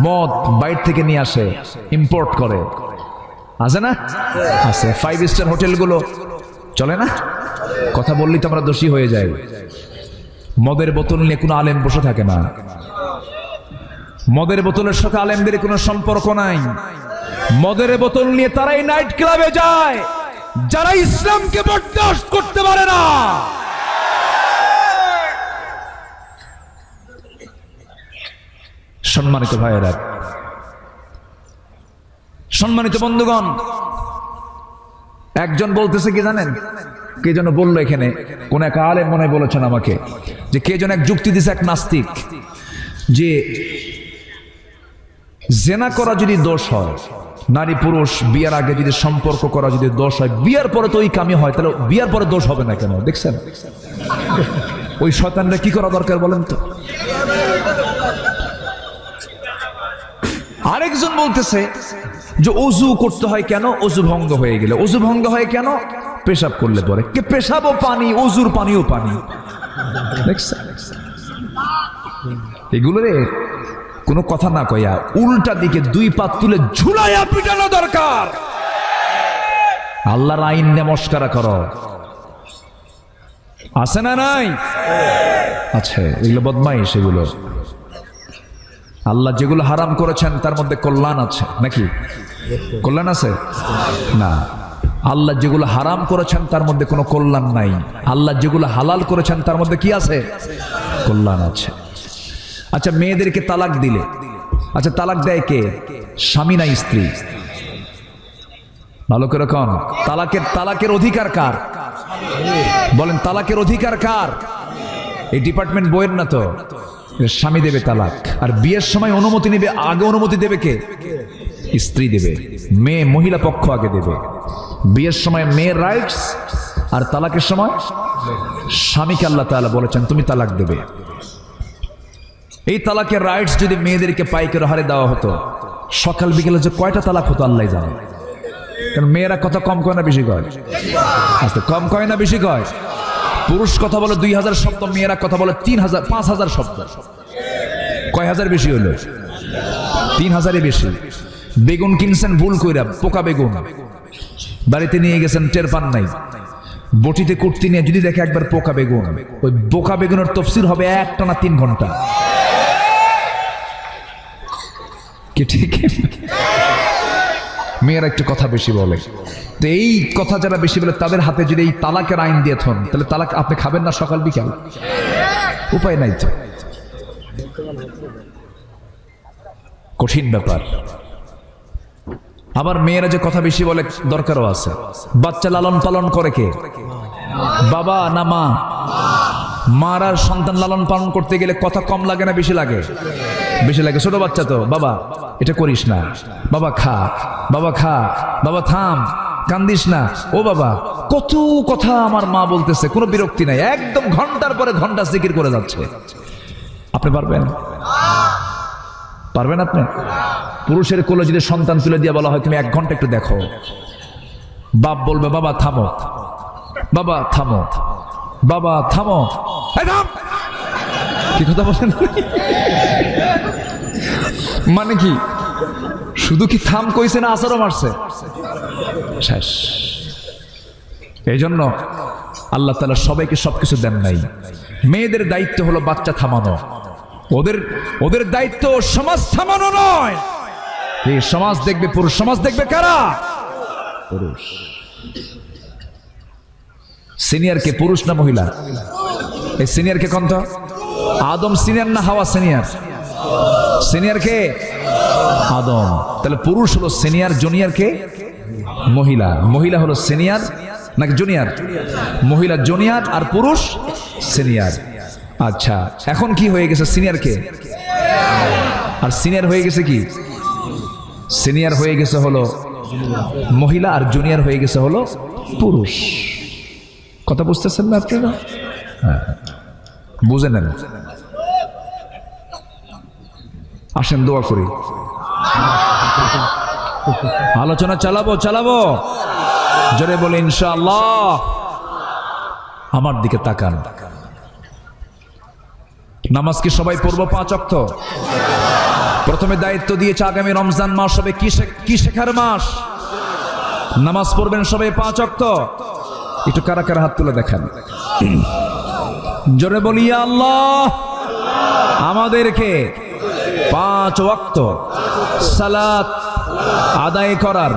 মদ বাইরে থেকে নিয়ে আসে, ইম্পোর্ট করে, আছে না? আছে। 5 স্টার হোটেলগুলো চলে না? কথা বললেই তো আমরা দোষী হয়ে যাই। মদের বোতল নিয়ে কোনো আলেম বসে থাকে না। মদের বোতলের সাথে আলেমদের কোনো সম্পর্ক নাই। মদের বোতল নিয়ে তারাই নাইট ক্লাবে যায় যারা ইসলামকে বরদাস্ত করতে পারে না। সম্মানিত ভাইয়েরা, সম্মানিত বন্ধুগণ, একজন বলতেছে কি জানেন? কে যেন বললো এখানে, কোন এক আলেম মনে বলেছেন আমাকে, যে কে যেন এক যুক্তি দিছে, এক নাস্তিক, যে জেনা করা যদি দোষ হয়, নারী পুরুষ বিয়ার আগে যদি সম্পর্ক করা যদি দোষ হয়, বিয়ার পরে তো ওই কামি হয়, তাহলে বিয়ার পরে দোষ হবে না কেন? দেখছেন ওই শয়তানরা কি করা দরকার বলেন তো? আরেকজন বলতেছে যে অজু করতে হয় কেন? অজু ভঙ্গ হয়ে গেলে। অজু ভঙ্গ হয় কেন? পেশাব করলে পরে। কে পেশাবও পানি, অজুর পানিও পানি। দেখছেন এগুলোরে কোনো কথা না কইয়া উল্টা দিকে 2 পা তুলে ঝুলাইয়া পিটানো দরকার। আল্লাহর আইন নিয়ে মস্করা করো, আছে না নাই? আছে, এগুলো বদমাইশ। এগুলো আল্লাহ যেগুলো হারাম করেছেন তার মধ্যে কল্যাণ আছে নাকি? কল্যাণ আছে না। আল্লাহ যেগুলো হারাম করেছেন তার মধ্যে কোনো কল্যাণ নাই। আল্লাহ যেগুলো হালাল করেছেন তার মধ্যে কি আছে? কল্যাণ আছে। আচ্ছা, মেয়েদেরকে তালাক দিলে, আচ্ছা তালাক দেয় কে? স্বামী না স্ত্রী? ভালো করে কোন, তালাকের অধিকার কার? বলেন, তালাকের অধিকার কার? এই ডিপার্টমেন্ট বইয়ের না তো। স্বামী দেবে তালাক, আর বিয়ের সময় অনুমতি নেবে। আগে অনুমতি দেবে কে? স্ত্রী দেবে। মহিলা পক্ষ আগে দেবে। বিয়ের সময় মেয়ের রাইটস, আর তালাকের সময় স্বামীকে আল্লাহ তাআলা বলেছেন তুমি তালাক দেবে। এই তালাকের রাইটস যদি মেয়েদেরকে পাইকারি হারে দেওয়া হতো, সকাল বিকেলে যে কয়টা তালাক হতো আল্লাহ জানে। কারণ মেয়েরা কথা কম কয় না বেশি কয়? আচ্ছা, কম কয় না বেশি কয়? পুরুষ কথা বলে 2000 শব্দ, মেয়েরা কথা বলে 3000 5000 শব্দ। কয় হাজার বেশি হলো? 3000-এর বেশি। বেগুন কিনছেন ভুল কইরা, পোকা বেগুন, বাড়িতে নিয়ে গেছেন, টের পান নাই। বটিতে কুটতে নিয়ে যদি দেখে একবার পোকা বেগুন, ওই পোকা বেগুনের তাফসীর হবে একটানা 3 ঘন্টা। কি ঠিক? মেয়েরা একটু কথা বেশি বলে। তো এই কথা যারা বেশি বলে তাদের হাতে যদি এই তালাকের আইন দিয়ে থন, তাহলে তালাক আপনি খাবেন না সকাল বিকাল? উপায় নাই তো। কঠিন ব্যাপার। আবার মেয়েরা যে কথা বেশি বলে দরকারও আছে। বাচ্চা লালন পালন করে কে? বাবা না মা? মারা সন্তান লালন পালন করতে গেলে কথা কম লাগে না বেশি লাগে? বেশি লাগে। ছোট বাচ্চা তো, বাবা এটা করিস না, বাবা খা, বাবা খা, বাবা থাম, কান্দিস না, ও বাবা, কত কথা আমার মা বলতেছে, কোনো বিরক্তি নাই, একদম ঘন্টার পরে ঘন্টা জিকির করে যাচ্ছে। আপনি পারবেন? পারবেন আপনি? পুরুষের কোলে যদি সন্তান তুলে দিয়ে বলা হয় তুমি 1 ঘন্টা একটু দেখো, বাপ বলবে বাবা থামো, বাবা থামো, বাবা থামো। কি কথা বলেন? মানে কি? শুধু কি থাম কইছে না আসারও মারছে? শেষ। এই জন্য আল্লাহ তাআলা সবাইকে সবকিছু দেন নাই। মেয়েদের দায়িত্ব হলো বাচ্চা থামানো। ওদের দায়িত্ব সমাজ থামানো নয়। এই সমাজ দেখবে, পুরুষ সমাজ দেখবে কারা? পুরুষ। সিনিয়র কে, পুরুষ না মহিলা? এই সিনিয়র কে কোনটা? আদম সিনিয়র না হাওয়া সিনিয়র? সিনিয়র কে? আদম। তাহলে পুরুষ হলো সিনিয়র, জুনিয়র কে? মহিলা। মহিলা হলো সিনিয়র নাকি জুনিয়র? মহিলা জুনিয়র আর পুরুষ সিনিয়র। আচ্ছা, এখন কি হয়ে গেছে? সিনিয়র কে? আর সিনিয়র হয়ে গেছে কি? সিনিয়র হয়ে গেছে হলো মহিলা, আর জুনিয়র হয়ে গেছে হলো পুরুষ। কথা বুঝতেছেন না আপনারা? হ্যাঁ, বুঝে নেন। আসেন দোয়া করি, আলোচনা চালাবো। জোরে বলে ইনশাআল্লাহ। আমার দিকে তাকান। নামাজ কি সবাই পড়বো 5 ওয়াক্ত? প্রথমে দায়িত্ব দিয়েছে আগামী রমজান মাস হবে কি শেখার মাস। নামাজ পড়বেন সবাই 5 ওয়াক্ত। একটু কারা কারা হাত তুলে দেখান। জোরে বলি ইয়া আল্লাহ, আমাদেরকে 5 ওয়াক্ত সালাত আদায় করার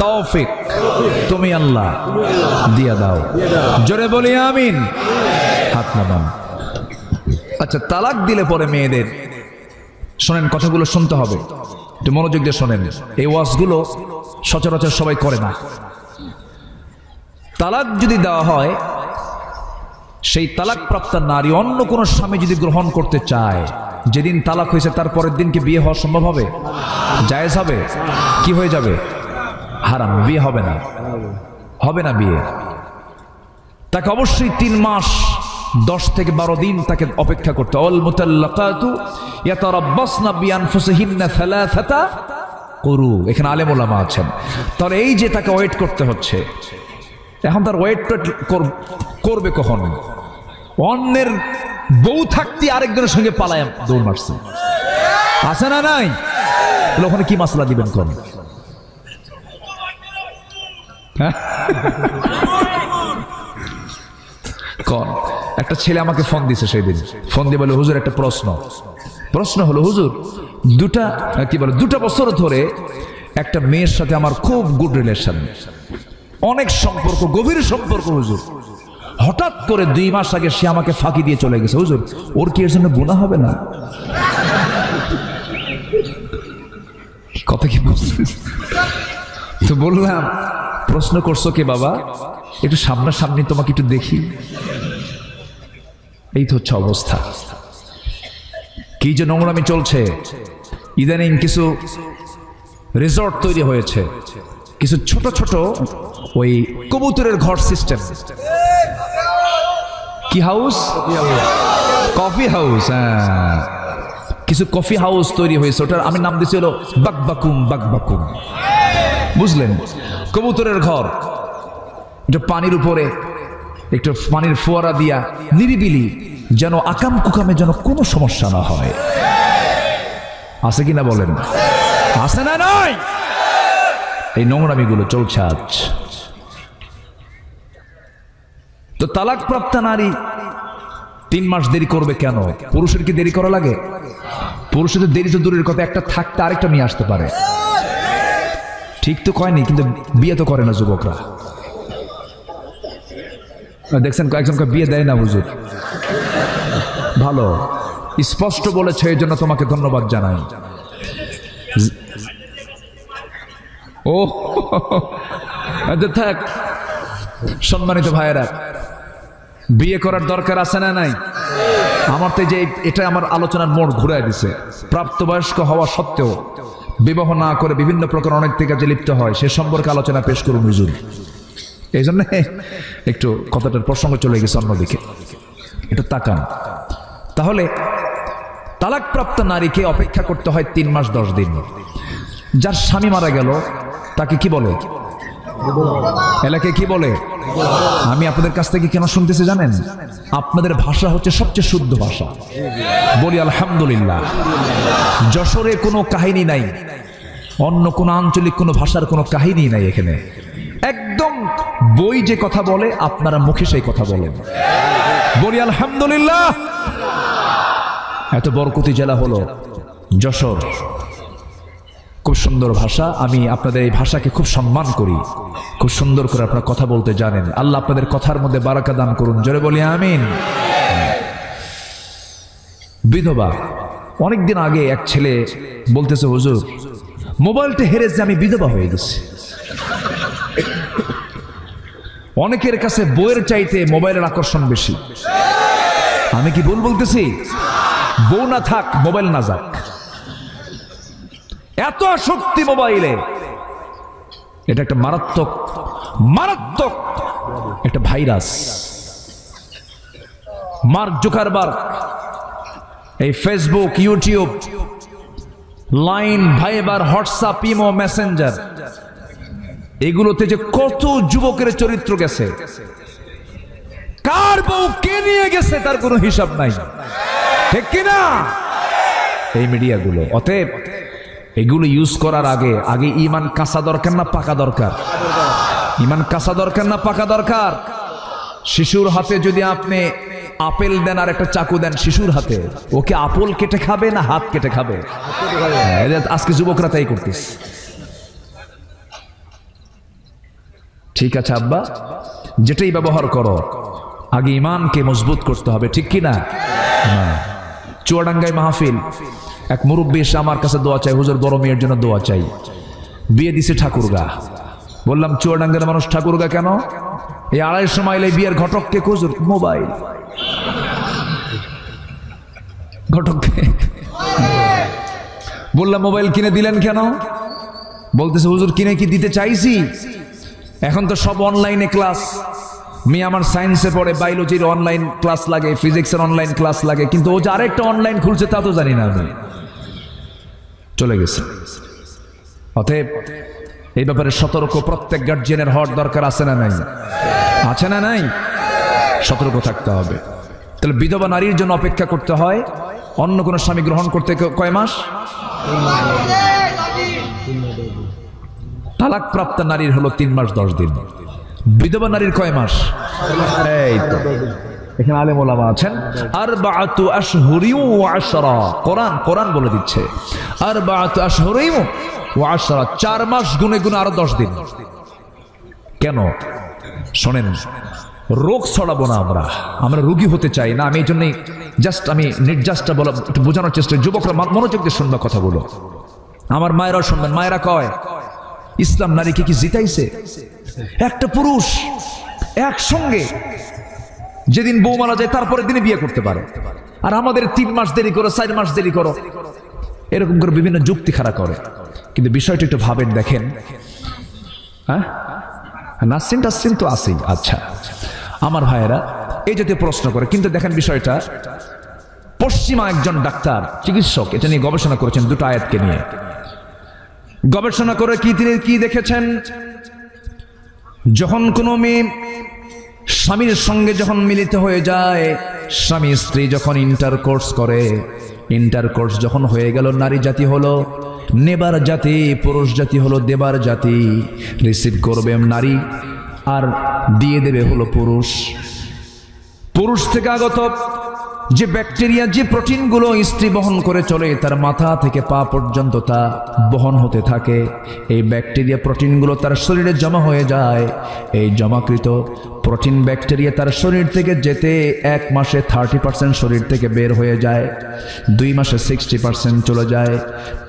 তৌফিক তুমি আল্লাহ দিয়া দাও। জোরে বলি আমিন। হাত নামান। আচ্ছা, তালাক দিলে পরে মেয়েদের, শোনেন কথাগুলো শুনতে হবে, একটু মনোযোগ দিয়ে শোনেন। এই ওয়াজগুলো সচরাচর সবাই করে না। তালাক যদি দেওয়া হয়, সেই তালাক প্রাপ্ত নারী অন্য কোন স্বামী যদি গ্রহণ করতে চায়, যেদিন তালাক হয়েছে তার পরের দিন কি বিয়ে হওয়া সম্ভব হবে? জায়েজ হবে? কি হয়ে যাবে? হারাম। বিয়ে হবে না, হবে না বিয়ে। তাকে অবশ্যই 3 মাস 10 থেকে 12 দিন তাকে অপেক্ষা করতে। অল মুতাল্লাকাতু ইয়াতারাব্বাসনা বিআনফুসিহিন্না সালাসাতা কুরু। এখানে আলেম ওলামা আছেন। তাহলে এই যে তাকে ওয়েট করতে হচ্ছে, এখন তার ওয়েট করবে কখন? অন্যের বউ থাকতে আরেকজনের সঙ্গে পালায় দৌড় মারছে, আছে না নাই? ওখানে কি মাসলা দিবেন কোন? কোন একটা ছেলে আমাকে ফোন দিছে সেই দিন, ফোন দিয়ে বলে হুজুর একটা প্রশ্ন হলো হুজুর, দুটা বছর ধরে একটা মেয়ের সাথে আমার খুব গুড রিলেশন, অনেক সম্পর্ক, গভীর সম্পর্ক হুজুর। হঠাৎ করে 2 মাস আগে সে আমাকে ফাঁকি দিয়ে চলে গেছে হুজুর, ওর কি এর জন্য গুনাহ হবে না? কথা কি বুঝছিস? তো বললাম প্রশ্ন করছো কে বাবা, একটু সামনাসামনি তোমাকে একটু দেখি। এই তো হচ্ছে অবস্থা। কি যে নোংরামি চলছে। ইদানিং কিছু রিসর্ট তৈরি হয়েছে, কিছু ছোট ছোট ওই কবুতরের ঘর সিস্টেম, কি হাউস, কফি হাউস, হ্যাঁ কিছু কফি হাউস তৈরি হয়েছে, ওটার আমি নাম দিয়েছি হলো বাকবাকুম। বুঝলেন, কবুতরের ঘর, এটা পানির উপরে একটু পানির ফোয়ারা দিয়া নিরিবিলি, যেন আকাম কুকামে যেন কোনো সমস্যা না হয়। আছে কিনা বলেন, আছে না নয়? এই নোংরামিগুলো চলছে আজ। তো তালাক প্রাপ্ত নারী 3 মাস দেরি করবে কেন? পুরুষের কি দেরি করা লাগে? পুরুষের দেরি তো দূরের কথা, একটা থাকতে আরেকটা নিয়ে আসতে পারে। ঠিক তো কয়নি, কিন্তু বিয়ে তো করে না যুবকরা। দেখছেন কয়েকজনকে বিয়ে দেয় না হুজুর। ভালো স্পষ্ট বলেছে, এই জন্য তোমাকে ধন্যবাদ জানাই। ও থাক, সম্মানিত ভাইয়েরা, বিয়ে করার দরকার আছে না নাই? আমার তো যে এটা আমার আলোচনার মোড় ঘুরাই দিছে। প্রাপ্তবয়স্ক হওয়া সত্ত্বেও বিবাহ না করে বিভিন্ন প্রকার অনেক থেকে যে লিপ্ত হয়, সে সম্পর্কে আলোচনা পেশ করুন হুজুর। এই জন্য একটু কথাটার প্রসঙ্গ চলে গেছে অন্যদিকে, একটু তাকান। তাহলে তালাকপ্রাপ্ত নারীকে অপেক্ষা করতে হয় 3 মাস 10 দিন। যার স্বামী মারা গেল তাকে কি বলে? এলাকায় কি বলে? আমি আপনাদের কাছ থেকে কেন শুনতেছি জানেন? আপনাদের ভাষা হচ্ছে সবচেয়ে শুদ্ধ ভাষা, বলি আলহামদুলিল্লাহ। যশোরে কোনো কাহিনী নাই, অন্য কোন আঞ্চলিক কোনো ভাষার কোনো কাহিনী নাই এখানে। একদম বই যে কথা বলে আপনারা মুখে সেই কথা বলেন, বলি আলহামদুলিল্লাহ। এত বরকতি জেলা হলো যশোর, খুব সুন্দর ভাষা। আমি আপনাদের এই ভাষাকে খুব সম্মান করি, খুব সুন্দর করে আপনারা কথা বলতে জানেন। আল্লাহ আপনাদের কথার মধ্যে বারাকা দান করুন, জোরে বলি আমিন। বিধবা, অনেকদিন আগে এক ছেলে বলতেছে হুজুর মোবাইলটা হেরে যে আমি বিধবা হয়ে গেছি। অনেকের কাছে বইয়ের চাইতে মোবাইলের আকর্ষণ বেশি। আমি কি ভুল বলতেছি? বউ না থাক, মোবাইল না যাক, এত আসক্তি মোবাইলে। এটা একটা মারাত্মক একটা ভাইরাস। মার্ক জুকারবার্গ এই Facebook, YouTube, Line, Viber, WhatsApp, imo, Messenger, এগুলোতে যে কত যুবকের চরিত্র গেছে, কার বউ কে নিয়ে গেছে তার কোনো হিসাব নাই, ঠিক কিনা? এই মিডিয়াগুলো। অতএব এগুলো ইউজ করার আগে ইমান কাঁচা দরকার না পাকা দরকার? ইমান কাঁচা দরকার না পাকা দরকার? শিশুর হাতে যদি আপনি আপেল দেন আর একটা চাকু দেন শিশুর হাতে, ওকে আপেল কেটে খাবে না হাত কেটে খাবে? আজকে যুবকরা তাই করতেছে। ঠিক আছে আব্বা, যেটাই ব্যবহার করো আগে ইমানকে মজবুত করতে হবে, ঠিক কিনা? চুয়াডাঙ্গায় মাহফিল, এক মুরব্বী এসে আমার কাছে দোয়া চাই, হুজুর বড় মেয়ের জন্য দোয়া চাই। বিয়ে দিছে ঠাকুরগা। বললাম চুয়াডাঙ্গার মানুষ ঠাকুরগা কেন? এই 250 মাইল বিয়ের ঘটককে হুজুর মোবাইল, ঘটককে বললাম মোবাইল কিনে দিলেন কেন? বলতেছে হুজুর কিনে কি দিতে চাইছি, এখন তো সব অনলাইনে ক্লাস। মেয়ে আমার সায়েন্সে পড়ে, বায়োলজির অনলাইন ক্লাস লাগে, ফিজিক্সের অনলাইন ক্লাস লাগে, কিন্তু ও যে আরেকটা অনলাইন খুলছে তা তো জানি না আমি। চলে গেছে। অতএব এই ব্যাপারে সতর্ক প্রত্যেক গার্জিয়ানের হওয়ার দরকার আছে না নাই? আছে না নাই? সতর্ক থাকতে হবে। তাহলে বিধবা নারীর জন্য অপেক্ষা করতে হয় অন্য কোন স্বামী গ্রহণ করতে কয় মাস? তালাক প্রাপ্ত নারীর হলো 3 মাস 10 দিন। বিধবা নারীর কয় মাস? এই তো এখানে আলেম ওলামা আছেন। আরবাআতু আশহুরিন ওয়া আশরা, কোরআন বলে দিচ্ছে আরবাআতু আশহুরিন ওয়া আশরা, 4 মাস গুনে গুনে আরো 10 দিন। কেন? শোনেন, রোগ ছড়াবো না, আমরা রোগী হতে চাই না। আমি এই জন্যই আমি নির্যাসটা বলা একটু বোঝানোর চেষ্টা। যুবকরা মনোযোগ দিয়ে শুনবা কথাগুলো, আমার মায়েরাও শুনবেন। মায়েরা কয় ইসলাম নারীকে কি জিতাইছে? একটা পুরুষ একসঙ্গে যেদিন বউ মারা যায় তারপরের দিনে বিয়ে করতে পারে, আর আমাদের 3 মাস দেরি করো, 4 মাস দেরি করো, এরকম করে বিভিন্ন যুক্তি খাড়া করে। কিন্তু বিষয়টা একটু ভাবেন, দেখেন। হ্যাঁ, নাসরিন টাসরিন তো আছেই। আচ্ছা, আমার ভাইয়েরা এই জাতীয় প্রশ্ন করে, কিন্তু দেখেন বিষয়টা পশ্চিমা একজন ডাক্তার চিকিৎসক এটা নিয়ে গবেষণা করেছেন, 2টা আয়াতকে নিয়ে গবেষণা করে তিনি কি দেখেছেন? যখন কোনো মেয়ে স্বামীর সঙ্গে যখন মিলিত হয়ে যায়, স্বামী স্ত্রী যখন ইন্টারকোর্স করে, ইন্টারকোর্স যখন হয়ে গেল, নারী জাতি হলো নেবার জাতি, পুরুষ জাতি হলো দেবার জাতি। রিসিভ করবে নারী আর দিয়ে দেবে হলো পুরুষ। পুরুষ থেকে আগত যে ব্যাকটেরিয়া, যে প্রোটিনগুলো স্ত্রী বহন করে চলে, তার মাথা থেকে পা পর্যন্ত তা বহন হতে থাকে। এই ব্যাকটেরিয়া প্রোটিনগুলো তার শরীরে জমা হয়ে যায়। এই জমাকৃত প্রোটিন ব্যাকটেরিয়া তার শরীর থেকে যেতে 1 মাসে 30% শরীর থেকে বের হয়ে যায়, 2 মাসে 60% চলে যায়,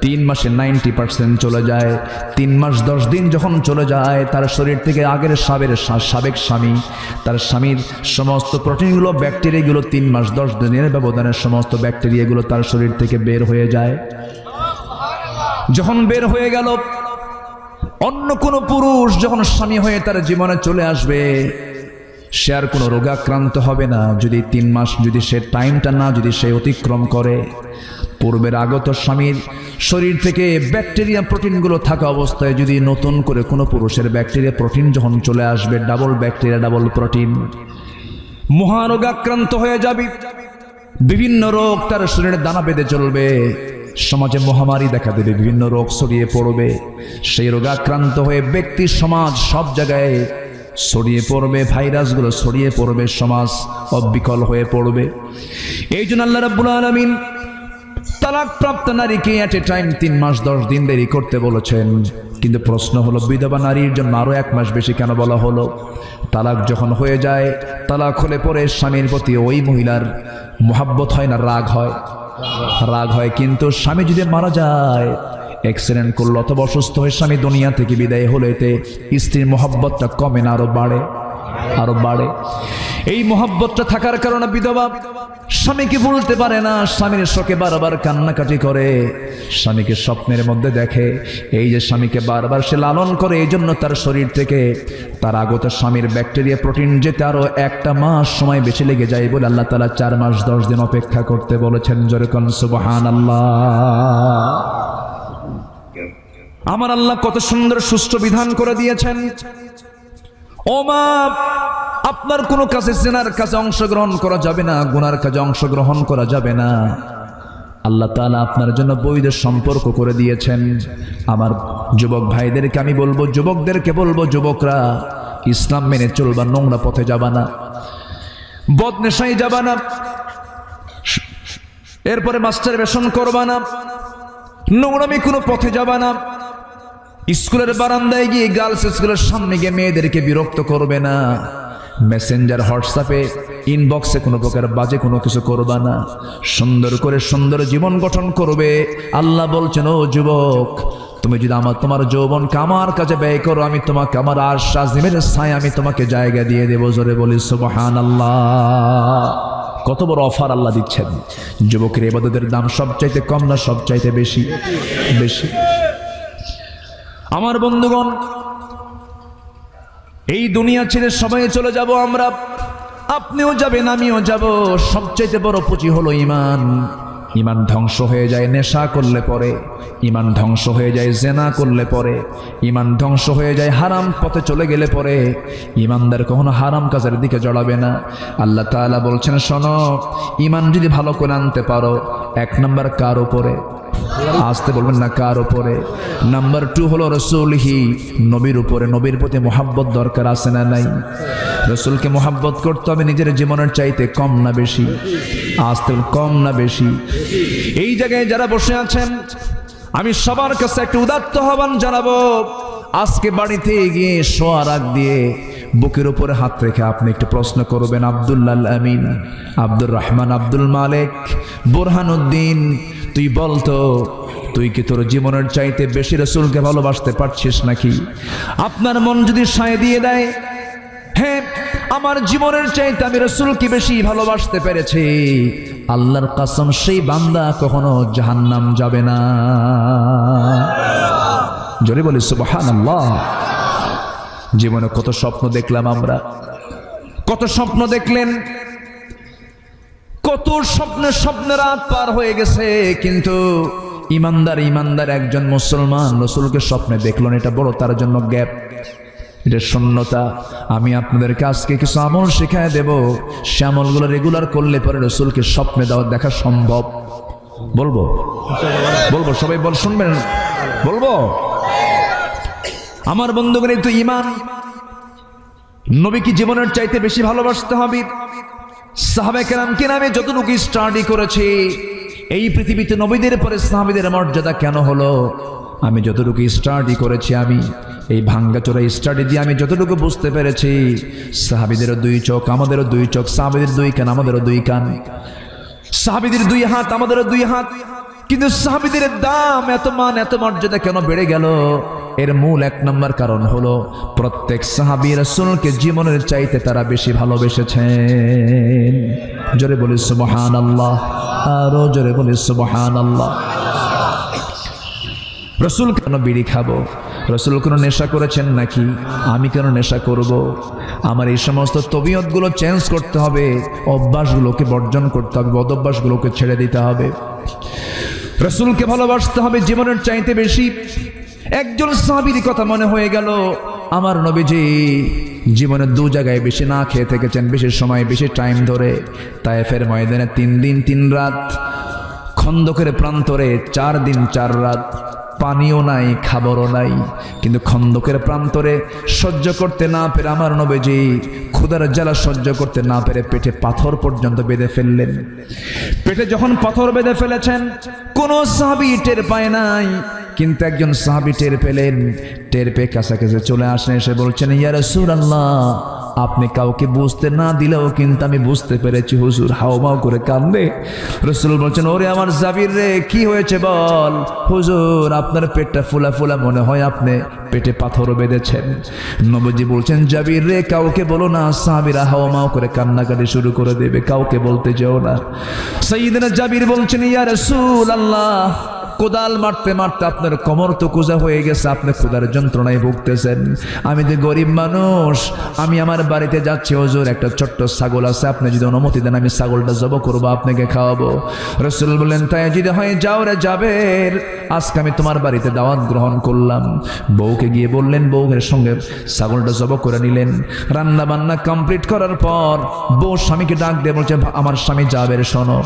3 মাসে 90% চলে যায়। 3 মাস 10 দিন যখন চলে যায়, তার শরীর থেকে আগের সাবেক স্বামী, তার স্বামীর সমস্ত প্রোটিনগুলো, ব্যাকটেরিয়াগুলো 3 মাস 10 দিনের ব্যবধানে সমস্ত ব্যাকটেরিয়াগুলো তার শরীর থেকে বের হয়ে যায়। যখন বের হয়ে গেল, অন্য কোনো পুরুষ যখন স্বামী হয়ে তার জীবনে চলে আসবে, সে আর কোনো রোগাক্রান্ত হবে না, যদি 3 মাস যদি সে টাইমটা না যদি সে অতিক্রম করে। পূর্বের আগত স্বামীর শরীর থেকে ব্যাকটেরিয়া প্রোটিনগুলো থাকা অবস্থায় যদি নতুন করে কোনো পুরুষের ব্যাকটেরিয়া প্রোটিন যখন চলে আসবে, ডাবল ব্যাকটেরিয়া ডাবল প্রোটিন, মহারোগাক্রান্ত হয়ে যাবে। বিভিন্ন রোগ তার শরীরে দানা বেঁধে চলবে, সমাজে মহামারী দেখা দেবে, বিভিন্ন রোগ ছড়িয়ে পড়বে। সেই রোগাক্রান্ত হয়ে ব্যক্তি, সমাজ, সব জায়গায় ছড়িয়ে পড়বে, ভাইরাসগুলো ছড়িয়ে পড়বে, সমাজ অবিকল হয়ে পড়বে। এই জন্য আল্লাহ রাব্বুল আলামিন তালাক প্রাপ্ত নারীকে এট এ টাইম 3 মাস 10 দিন দেরি করতে বলেছেন। কিন্তু প্রশ্ন হলো, বিধবা নারীর জন্য আরো 1 মাস বেশি কেন বলা হলো? তালাক যখন হয়ে যায়, তালাক হলে পরে স্বামীর প্রতি ওই মহিলার মোহাব্বত হয় না, রাগ হয়? রাগ হয়। কিন্তু স্বামী যদি মারা যায়, অ্যাক্সিডেন্ট করলো অথবা অসুস্থ হয়ে স্বামী দুনিয়া থেকে বিদায় হলে, এতে স্ত্রীর মোহাব্বতটা কমে না, আরো বাড়ে। এই মোহাব্বতটা থাকার কারণে বিধবা স্বামীকে ভুলতে পারে না, স্বামীর শোকে বারবার কান্নাকাটি করে, স্বামীকে স্বপ্নের মধ্যে দেখে। এই যে স্বামীকে বারবার সে লালন করে, এই জন্য তার শরীর থেকে তার আগত স্বামীর ব্যাকটেরিয়া প্রোটিন যেতে আরো 1 মাস সময় বেশি লেগে যায় বলে আল্লাহ তাআলা 4 মাস 10 দিন অপেক্ষা করতে বলেছেন। জোরে কোন সুবহানাল্লাহ। আমার আল্লাহ কত সুন্দর সুষ্ঠু বিধান করে দিয়েছেন। ও মা, আপনার কোনো কাজে জিনার কাজে অংশগ্রহণ করা যাবে না, গুনার কাজে অংশগ্রহণ করা যাবে না। আল্লাহ তাআলা আপনার জন্য বৈধ সম্পর্ক করে দিয়েছেন। আমার যুবক ভাইদেরকে আমি বলবো, যুবকদেরকে বলবো, যুবকরা ইসলাম মেনে চলবা, নোংরা পথে যাবা না, বদনেশায় যাবা না, এরপরে মাস্টারবেশন করবা না, নোংরামি কোনো পথে যাবা না, স্কুলের বারান্দায় গিয়ে গার্লস স্কুলের সামনে গিয়ে মেয়েদেরকে বিরক্ত করবে না, মেসেঞ্জার হোয়াটসঅ্যাপে ইনবক্সে কোনো প্রকার বাজে কোনো কিছু করবা না, সুন্দর করে সুন্দর জীবন গঠন করবে। আল্লাহ বলছেন, ও যুবক, তুমি যদি তোমার যৌবনকে আমার কাছে ব্যয় করো, আমি তোমাকে আমার আরশ আজিমের ছায়া আমি তোমাকে জায়গা দিয়ে দেবো। জোরে বলি সুবহানাল্লাহ। কত বড় অফার আল্লাহ দিচ্ছেন। যুবকের ইবাদতের দাম সবচাইতে কম না সবচাইতে বেশি? বেশি। আমার বন্ধুগণ, এই দুনিয়া ছেড়ে সবাই চলে যাব আমরা, আপনিও যাবেন, আমিও যাব। সবচাইতে বড় পুঁজি হলো ঈমান। ঈমান ধ্বংস হয়ে যায় নেশা করলে পরে, ঈমান ধ্বংস হয়ে যায় জেনা করলে পরে, ঈমান ধ্বংস হয়ে যায় হারাম পথে চলে গেলে পরে। ঈমানদার কখনো হারাম কাজের দিকে জড়াবে না। আল্লাহ তাআলা বলছেন, শোনো, ঈমান যদি ভালো করে আনতে পারো, 1 নাম্বার কার উপরে? আসতে বলবেন না, কার উপরে? নাম্বার 2 হলো রাসূলহি, নবীর উপরে। নবীর প্রতি মোহাব্বত দরকার আছে না নাই? রাসূলকে মোহাব্বত করতে হবে নিজের জীবনের চাইতে, কম না বেশি? আসতে কম না বেশি? এই জায়গায় যারা বসে আছেন আমি সবার কাছে একটা উদাত্ত আহ্বান জানাবো, আজকে বাড়িতে গিয়ে শোয়ার আগ দিয়ে বুকের উপরে হাত রেখে আপনি একটু প্রশ্ন করবেন, আব্দুল্লাহ আমিন, আব্দুর রহমান, আব্দুল মালিক, বুরহানুদ্দিন, তুই বলতো তুই কি তোর জীবনের চাইতে বেশি রাসূলকে ভালোবাসতে পারছিস নাকি? আপনার মন যদি সায় দিয়ে দেয়, হ্যাঁ আমার জীবনের চাইতে আমি রাসূলকে বেশি ভালোবাসতে পেরেছি, আল্লাহর কসম সেই বান্দা কখনো জাহান্নাম যাবে না। জোরে বলি সুবহানাল্লাহ। জীবনে কত স্বপ্ন দেখলাম আমরা, কত স্বপ্ন দেখলেন, কত স্বপ্নে রাত পার হয়ে গেছে, কিন্তু ইমানদার একজন মুসলমান রাসূলকে স্বপ্নে দেখলো না, এটা বড় তার জন্য গ্যাপ, এটা শূন্যতা। আমি আপনাদেরকে আজকে কিছু আমল শিখায় দেব, সে আমলগুলো রেগুলার করলে পরে রাসূলকে স্বপ্নে দেখা সম্ভব। বলবো বলবো সবাই শুনবেন, বলবো। আমার বন্ধুগণ, একটু ঈমান, নবীকে জীবনের চাইতে বেশি ভালোবাসতে হবে। সাহাবায়ে কেরামকে আমি যতটুকু স্টাডি করেছি, এই পৃথিবীতে নবীদের পরে সাহাবীদের মর্যাদা কেন হলো, আমি যতটুকু স্টাডি করেছি, আমি এই ভাঙ্গাচোরা স্টাডি দিয়ে আমি যতটুকু বুঝতে পেরেছি, সাহাবীদেরও 2 চোখ, আমাদেরও 2 চোখ, সাহাবীদের 2 কান, আমাদেরও 2 কান, সাহাবীদের 2 হাত, আমাদেরও 2 হাত, কিন্তু সাহাবীদের দাম, এত মান, এত মর্যাদা কেন বেড়ে গেল? এর মূল 1 নম্বর কারণ হলো প্রত্যেক সাহাবী রাসূলকে জীবনের চাইতে তারা বেশি ভালোবেসেছেন। জোরে বলি সুবহানাল্লাহ, আরো জোরে বলি সুবহানাল্লাহ। রাসূল কেন বিড়ি খাবো? রাসূল কেন নেশা করেছেন নাকি? আমি কেন নেশা করব? আমার এই সমস্ত তবিয়তগুলো চেঞ্জ করতে হবে, অভ্যাসগুলোকে বর্জন করতে হবে, বদ অভ্যাসগুলোকে ছেড়ে দিতে হবে, রাসূলকে ভালোবাসতে হবে জীবনের চাইতে বেশি। একজন সাহাবীর কথা মনে হয়ে গেল, আমার নবীজি জীবনে 2 জায়গায় বেশি না খেয়ে থেকেছেন, বেশি সময়, বেশি টাইম ধরে। তায়েফের ময়দানে 3 দিন 3 রাত, খন্দকের প্রান্তরে 4 দিন 4 রাত, পানিও নাই, খাবারও নাই, কিন্তু খন্দকের প্রান্তরে সহ্য করতে না পেরে আমার নবীজি ক্ষুধার জ্বালা সহ্য করতে না পেরে পেটে পাথর পর্যন্ত বেঁধে ফেললেন। পেটে যখন পাথর বেঁধে ফেলেছেন, কোনো সাহাবী টের পায় নাই, কিন্তু একজন সাহাবী টের পেলেন। টের পেয়ে কাছাকাছি চলে আসেন, এসে বলছেন, ইয়া রাসূলুল্লাহ, আপনি কাউকে বুঝতে না দিলেও কিন্তু আমি বুঝতে পেরেছি হুজুর হাওমাও করে কান্দে। রাসূল বলছেন, ওরে আমার জাবির রে, কি হয়েছে বল? হুজুর আপনার পেটটা ফুলা ফুলা মনে হয়, আপনি পেটে পাথর বেঁধেছেন। নবীজি বলছেন, জাবির রে কাউকে বলো না, সাহাবীরা হাওমাও করে কান্নাকাটি শুরু করে দেবে, কাউকে বলতে যেও না। সাইয়্যিদনা জাবির বলছেন, ইয়া রাসূলুল্লাহ, কোদাল মারতে মারতে আপনার কোমর তো কুজা হয়ে গেছে, আপনি ক্ষুধার যন্ত্রণায় ভুগতেছেন। আমি তো গরিব মানুষ, আমি আমার বাড়িতে যাচ্ছি হুজুর, একটা ছোট্ট ছাগল আছে, আপনি যদি অনুমতি দেন আমি ছাগলটা জবাই করবো, আপনাকে খাওয়াবো। রাসূল বললেন, তাই যদি হয় যাও রে জাবের, আজকে আমি তোমার বাড়িতে দাওয়াত গ্রহণ করলাম। বউকে গিয়ে বললেন, বউয়ের সঙ্গে ছাগলটা জবাই করে নিলেন। রান্না বান্না কমপ্লিট করার পর বউ স্বামীকে ডাক দিয়ে বলছে, আমার স্বামী জাবের, শোনো,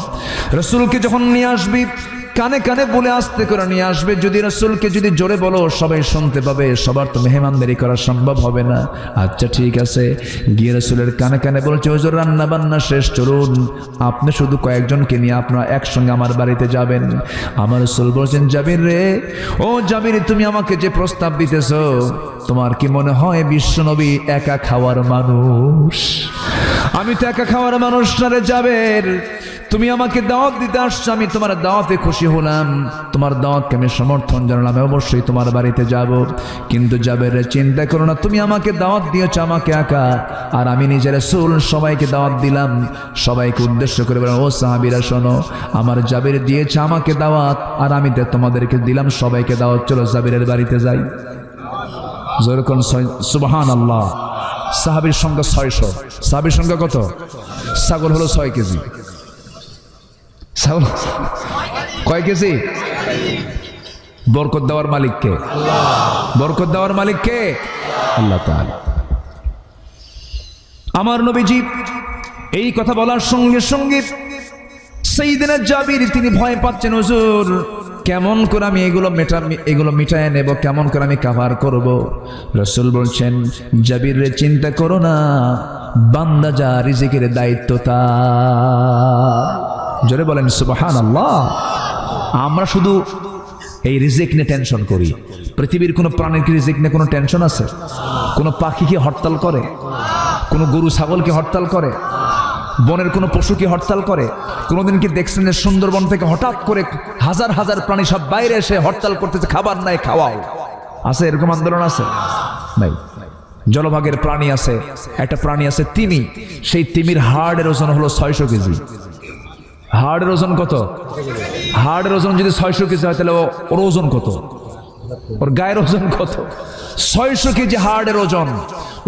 রাসূলকে যখন নিয়ে আসবি কানে কানে বলে আস্তে করে নিয়ে আসবে। যদি রাসূলকে যদি জোরে বলো সবাই শুনতে পাবে, সবার তো মেহমানদারি করা সম্ভব হবে না। আচ্ছা ঠিক আছে। গিয়ে রাসূলের কানে কানে বলছে, হুজুর রান্না বান্না শেষ, চলুন আপনি শুধু কয়েকজনকে নিয়ে আপনারা একসঙ্গে আমার বাড়িতে যাবেন। আমার রাসূল বলছেন, জাবির রে, ও জাবির, তুমি আমাকে যে প্রস্তাব দিতেছ, তোমার কি মনে হয় বিশ্বনবী একা খাওয়ার মানুষ? আমি তো একা খাওয়ার মানুষ না রে জাবের, তুমি আমাকে দাওয়াত দিতে আসছো, আমি তোমার দাওয়াতে খুশি হলাম, তোমার দাওয়াতকে আমি সমর্থন জানালাম, আমি অবশ্যই তোমার বাড়িতে যাব। কিন্তু জাবের চিন্তা করো না, তুমি আমাকে দাওয়াত দিয়েছো আমাকে একা, আর আমি নিজের রাসূল সবাইকে দাওয়াত দিলাম। সবাইকে উদ্দেশ্য করে বললাম, ও সাহাবীরা শোনো, আমার জাবের দিয়েছে আমাকে দাওয়াত, আর আমি তোমাদেরকে দিলাম সবাইকে দাওয়াত, চলো জাবেরের বাড়িতে যাই। যেরকম সুবহানাল্লাহ। সাহাবীর সংখ্যা 600। সাহাবীর সংখ্যা কত? ছাগল হলো 6 কেজি। ছাগল কয় কেজি? বরকত দেওয়ার মালিক কে? বরকত দেওয়ার মালিক কে? আল্লাহ তাআলা। আমার নবীজি এই কথা বলার সঙ্গে সঙ্গে সাইয়্যিদনা জাবির তিনি ভয় পাচ্ছেন, হুজুর কেমন করে আমি এগুলো মিটায় নেব, কেমন করে আমি কাভার করব? রাসূল বলছেন, জাবির রে চিন্তা করো না, বান্দা যা রিজিকের দায়িত্ব তার। জোরে বলেন সুবহানাল্লাহ। আমরা শুধু এই রিজিক নিয়ে টেনশন করি। পৃথিবীর কোনো প্রাণীর কি রিজিক নিয়ে কোনো টেনশন আছে? কোনো পাখি কি হরতাল করে? কোনো গরু ছাগল কি হরতাল করে? বনের কোনো পশু কি হরতাল করে? কোনোদিন কি দেখছেন যে সুন্দরবন থেকে হঠাৎ করে হাজার হাজার প্রাণী সব বাইরে এসে হরতাল করতেছে, খাবার নাই খাওয়াও? আছে এরকম আন্দোলন? আছে নাই? জলভাগের প্রাণী আছে, একটা প্রাণী আছে তিমি, সেই তিমির হাড়ের ওজন হলো 600 কেজি। হাড়ের ওজন কত? হাড়ের ওজন যদি 600 কেজি হয় তাহলে ওর ওজন কত? ওর গায়ের ওজন কত? 600 কেজি হাড়ের ওজন।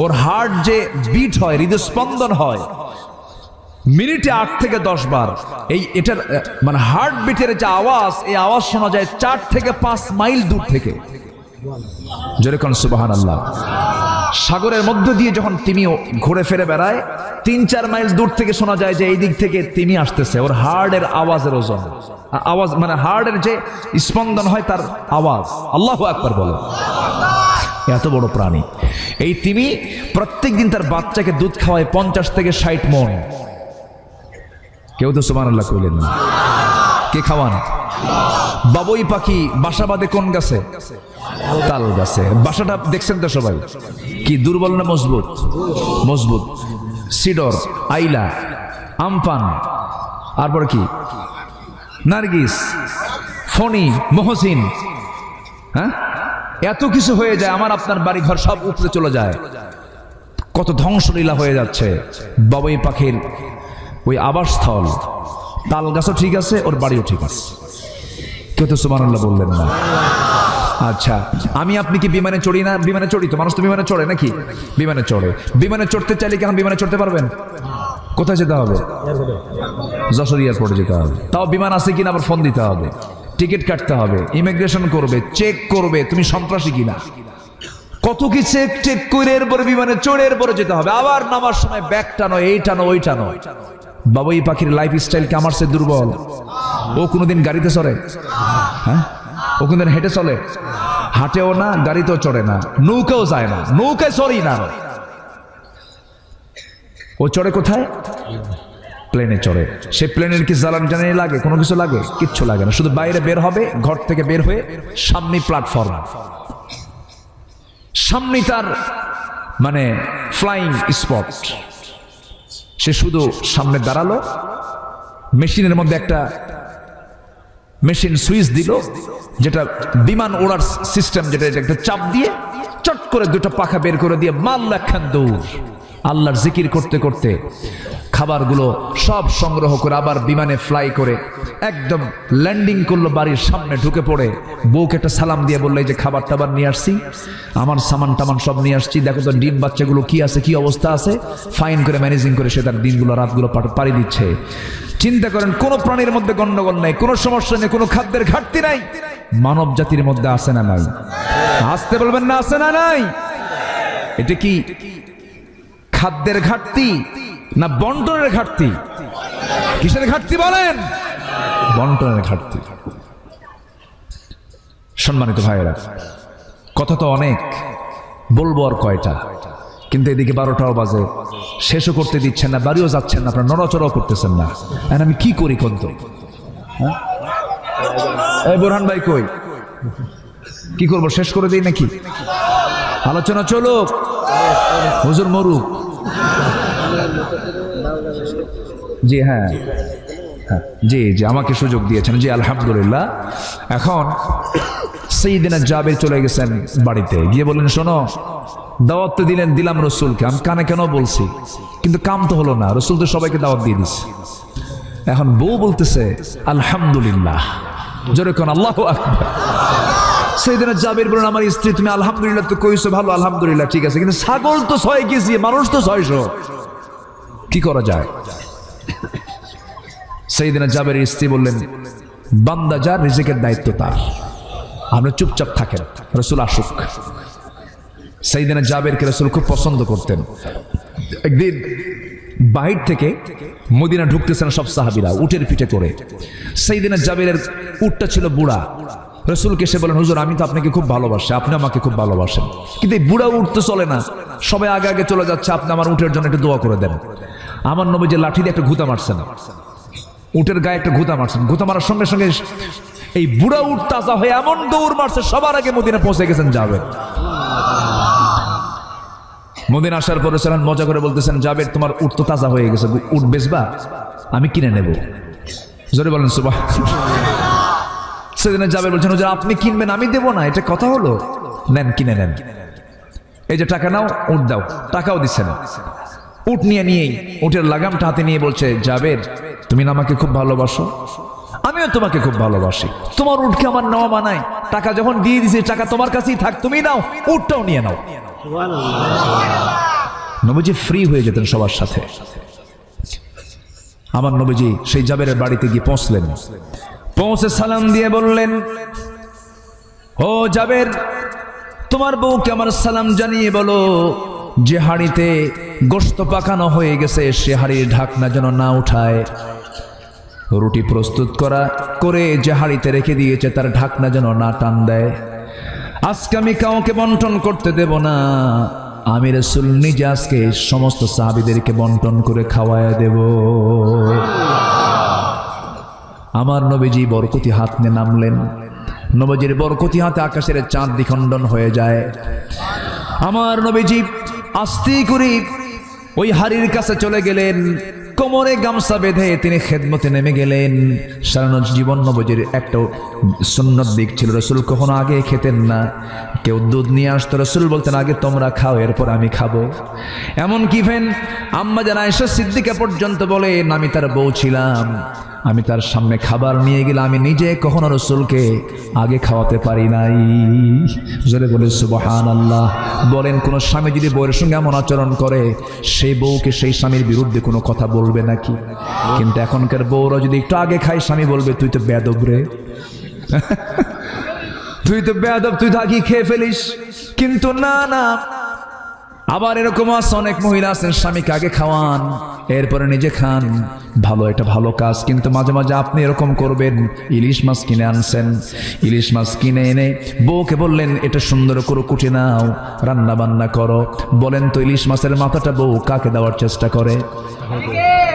ওর হার্ট যে বিট হয়, হৃদস্পন্দন হয় মিনিটে 8 থেকে 10 বার। এটার মানে হার্ট বিটের যে আওয়াজ, এই আওয়াজ শোনা যায় 4 থেকে 5 মাইল দূর থেকে। জোরে কোন সুবহানাল্লাহ। সাগরের মধ্য দিয়ে যখন তিমি ঘুরে ফিরে বেড়ায়, 3-4 মাইল দূর থেকে শোনা যায় যে এই দিক থেকে তিমি আসতেছে। ওর হার্টের আওয়াজের ওজন, আওয়াজ মানে হার্টের যে স্পন্দন হয় তার আওয়াজ। আল্লাহু আকবার বলো। এত বড় প্রাণী এই তিমি। প্রত্যেক দিন তার বাচ্চাকে দুধ খাওয়ায় 50 থেকে 60 মণ। কেউ তো সুবহানাল্লাহ কইলেন না। কে খাওয়ান? বাবুই পাখি বাসা বাঁধে কোন গাছে? তাল গাছে। বাসাটা দেখছেন তো সবাই, কি দুর্বল না মজবুত? মজবুত। সিডর, আইলা, আমপান, তারপর কি নার্গিস, ফণি, মহসিন, হ্যাঁ এত কিছু হয়ে যায়। আমার আপনার বাড়ি ঘর সব উপরে চলে যায়। কত ধ্বংসলীলা হয়ে যাচ্ছে। বাবুই পাখির ওই আবাসস্থল তাল গাছও ঠিক আছে, ওর বাড়িও ঠিক আছে। কেউ তো সুবহানাল্লাহ বললেন না। আচ্ছা, আমি আপনি কি বিমানে চড়ি না? বিমানে চড়ি তো, মানুষ তো বিমানে চড়ে নাকি? বিমানে চড়ে। বিমানে চড়তে চাইলে কি এখন বিমানে চড়তে পারবেন? কোথায় যেতে হবে? যশোর এয়ারপোর্টে যেতে হবে। তাও বিমান আছে কিনা আবার ফোন দিতে হবে, টিকিট কাটতে হবে, ইমিগ্রেশন করবে, চেক করবে তুমি সন্ত্রাসী কিনা। কত কি চেক করে এরপরে বিমানে চড়ে এরপরে যেতে হবে। আবার নামার সময় ব্যাগ টানো, এই টানো, ওই টানো। বাবুই পাখির লাইফ স্টাইল কি আমার চেয়ে দুর্বল? ও কোনোদিন গাড়িতে চড়ে? হ্যাঁ, ও কোনোদিন হেঁটে চলে? হাঁটেও না, গাড়িতেও চড়ে না, নৌকাও যায় না, নৌকায় চড়েই না। ও চড়ে কোথায়? প্লেনে চড়ে। সে প্লেনের কি জ্বালানি লাগে? কোনো কিছু লাগে? কিচ্ছু লাগে না। শুধু বাইরে বের হবে, ঘর থেকে বের হয়ে সামনে প্ল্যাটফর্ম, সামনে তার মানে ফ্লাইং স্পট। সে শুধু সামনে দাঁড়ালো, মেশিনের মধ্যে একটা মেশিন সুইচ দিল, যেটা বিমান ওড়ার সিস্টেম, যেটা একটা চাপ দিয়ে চট করে দুটো পাখা বের করে দিয়ে মারল একখান দৌড়। আল্লাহর জিকির করতে করতে খাবারগুলো সব সংগ্রহ করে আবার বিমানে ফ্লাই করে একদম ল্যান্ডিং করলো বাড়ির সামনে। ঢুকে পড়ে বউকে একটা সালাম দিয়ে বললো, এই যে খাবার টাবার নিয়ে আসছি, আমার সামান টামান সব নিয়ে আসছি, দেখো তো ডিম বাচ্চাগুলো কি আছে, কি অবস্থা আছে। ফাইন করে ম্যানেজিং করে সে তার দিনগুলো রাতগুলো পাড়ি দিচ্ছে। চিন্তা করেন, কোনো প্রাণীর মধ্যে গন্ডগোল নাই, কোনো সমস্যা নেই, কোনো খাদ্যের ঘাটতি নাই। মানব জাতির মধ্যে আছে না নাই? আসতে বলবেন না, আছে না নাই? এটা কি খাদ্যের ঘাটতি না বন্টনের ঘাটতি? কিসের ঘাটতি বলেন? বন্টনের ঘাটতি। সম্মানিত ভাইয়েরা, কথা তো অনেক, বলবো আর কয়টা, কিন্তু এদিকে 12টাও বাজে, শেষও করতে দিচ্ছেন না, বাড়িও যাচ্ছেন না, আপনার নড়াচড়াও করতেছেন না। আমি কি করি কন্ত? এই বোরহান ভাই কই? কি করবো, শেষ করে দিই নাকি? আলোচনা চলুক, হুজুর মরুক। জি হ্যাঁ, জি জি, আমাকে সুযোগ দিয়েছেন, জি আলহামদুলিল্লাহ। এখন সাইয়েদনা জাবের চলে গেছেন বাড়িতে, গিয়ে বললেন, শোনো, দাওয়াত তো দিলাম রসুলকে, আমি কানে কেন বলছি, কিন্তু কাম তো হলো না, রসুল তো সবাইকে দাওয়াত দিয়ে দিচ্ছে। এখন বউ বলতেছে আলহামদুলিল্লাহ, জোরে কোন আল্লাহু আকবার। সাইয়েদনা জাবের বলেন, আমার স্ত্রী, তুমি আলহামদুলিল্লাহ তো কইছো, ভালো, আলহামদুলিল্লাহ ঠিক আছে, কিন্তু ছাগল তো 6 কেজি, মানুষ তো 600, কি করা যায়? সাইয়েদনা জাবেরের স্ত্রী বললেন, বান্দা যার রিজিকের দায়িত্ব তার, আমরা চুপচাপ থাকেন, রাসূল আসুক। সাইয়েদনা জাবেরকে রাসূল খুব পছন্দ করতেন। একদিন বাহির থেকে মদিনা ঢুকতেছেন সব সাহাবীরা উটের পিঠে করে। সাইয়েদনা জাবেরের উটটা ছিল বুড়া। রাসূলকে এসে বলেন, হুজুর আমি তো আপনাকে খুব ভালোবাসি, আপনি আমাকে খুব ভালোবাসেন, কিন্তু এই বুড়া উট তো চলে না, সবাই আগে আগে চলে যাচ্ছে, আপনি আমার উটের জন্য একটু দোয়া করে দেন। আমার নবী যে লাঠি দিয়ে একটা ঘুতা মারছেন, উটের গায়ে একটা ঘুতা মারছেন, ঘুতা মারার সঙ্গে সঙ্গে এই বুড়া উট তাজা হয়ে এমন দৌড় মারছে, সবার আগে মদিনা পৌঁছে গেছেন জাবের। মদিনা আসার পরে সালাম মজা করে বলতেছেন, জাবের তোমার উট তো তাজা হয়ে গেছে, উট বেচবা? আমি কিনে নেব। জোরে বলেন সুবহানাল্লাহ। সেদিন জাবের বলছেন, হুজুর আপনি কিনবেন আমি দেব না, এটা কথা হলো? নেন, কিনে নেন, এই যে টাকা নাও, উট দাও। টাকাও দিচ্ছেন। উট নিয়েই উটের লাগামটা হাতে নিয়ে বলছে, জাবের তুমি না আমাকে খুব ভালোবাসো, আমিও তোমাকে খুব ভালোবাসি, তোমার উটকে আমার নেওয়া মানায়, টাকা যখন দিয়ে দিছি টাকা তোমার কাছেই থাক, তুমি নাও, উটটাও নিয়ে নাও। নবীজি ফ্রি হয়ে যেতেন সবার সাথে। আমার নবীজি সেই জাবেরের বাড়িতে গিয়ে পৌঁছলেন, পৌঁছে সালাম দিয়ে বললেন, ও জাবের তোমার বউকে আমার সালাম জানিয়ে বলো যে হাড়িতে গোশত পাকানো হয়ে গেছে সে হাড়ির ঢাকনা যেন না উঠায়, রুটি প্রস্তুত করে যে হাড়িতে রেখে দিয়েছে তার ঢাকনা যেন না টান দেয়। আজকে আমি কাউকে বন্টন করতে দেব না, আমি রাসূল নিজে আজকে সমস্ত সাহাবীদেরকে বন্টন করে খাওয়ায় দেব। আমার নবীজি বরকতি হাত নিয়ে নামলেন, নবীজির বরকতি হাতে আকাশের চাঁদ দ্বিখণ্ডন হয়ে যায়। আমার নবীজি আস্তে করে ওই হাড়ির কাছে চলে গেলেন, কোমরে গামছা বেঁধে তিনি খেদমতে নেমে গেলেন। সারা জীবন নবীজির একটা সুন্নত দিক ছিল, রাসূল কখনো আগে খেতেন না। কেউ দুধ নিয়ে আসতো, রাসূল বলতেন আগে তোমরা খাও এরপর আমি খাবো। এমন কি ফেন আম্মা জান আয়েশা সিদ্দিকা পর্যন্ত বলেন, আমি তার বউ ছিলাম, আমি তার সামনে খাবার নিয়ে গেলে আমি নিজে কখনো রাসূলকে আগে খাওয়াতে পারি নাই। জোরে বলে সুবহানাল্লাহ। বলেন কোন স্বামী যদি বউয়ের সঙ্গে এমন আচরণ করে, সেই বউকে সেই স্বামীর বিরুদ্ধে কোনো কথা বলবে নাকি? কিন্তু এখনকার বউরা যদি একটু আগে খায়, স্বামী বলবে তুই তো বেয়াদব রে, তুই তো বেয়াদব, তুই তো আগে খেয়ে ফেলিস। কিন্তু না না, আবার এরকম আছে অনেক মহিলা আছেন স্বামীকে আগে খাওয়ান এরপরে নিজে খান, ভালো, এটা ভালো কাজ। কিন্তু মাঝে মাঝে আপনি এরকম করবেন, ইলিশ মাছ কিনে আনছেন, ইলিশ মাছ কিনে এনে বউকে বললেন এটা সুন্দর করে কুটে নাও, রান্না বান্না করো। বলেন তো ইলিশ মাছের মাথাটা বউ কাকে দেওয়ার চেষ্টা করে?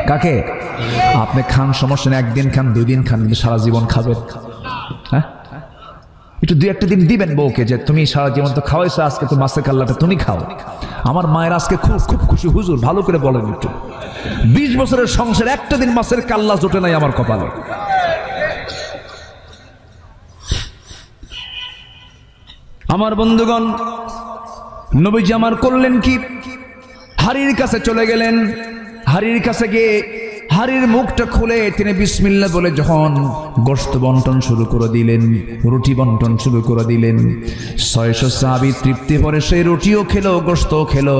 কাকে? আপনি খান, সমস্যা নেই, একদিন খান, 2 দিন খান, কিন্তু সারা জীবন খাবেন? হ্যাঁ, একটু 2-1 দিন দিবেন বউকে যে তুমি সারা জীবন তো খাওয়াইছো, আজকে তো মাছের কাল্লাটা তুমি খাও। আমার মায়ের আজকে খুব খুব খুশি, হুজুর ভালো করে বলেন একটু, 20 বছরের সংসার একটা দিন মাছের কাল্লা জোটে নাই আমার কপালে। আমার বন্ধুগণ, নবীজি আমার করলেন কি, হাড়ির কাছে চলে গেলেন। হাড়ির কাছে গিয়ে হাড়ির মুখটা খুলে তিনি বিসমিল্লাহ বলে যখন গোশত বন্টন শুরু করে দিলেন, রুটি বন্টন শুরু করে দিলেন, 600 সাহাবী তৃপ্তি ভরে সেই রুটিও খেলো, গোশতও খেলো।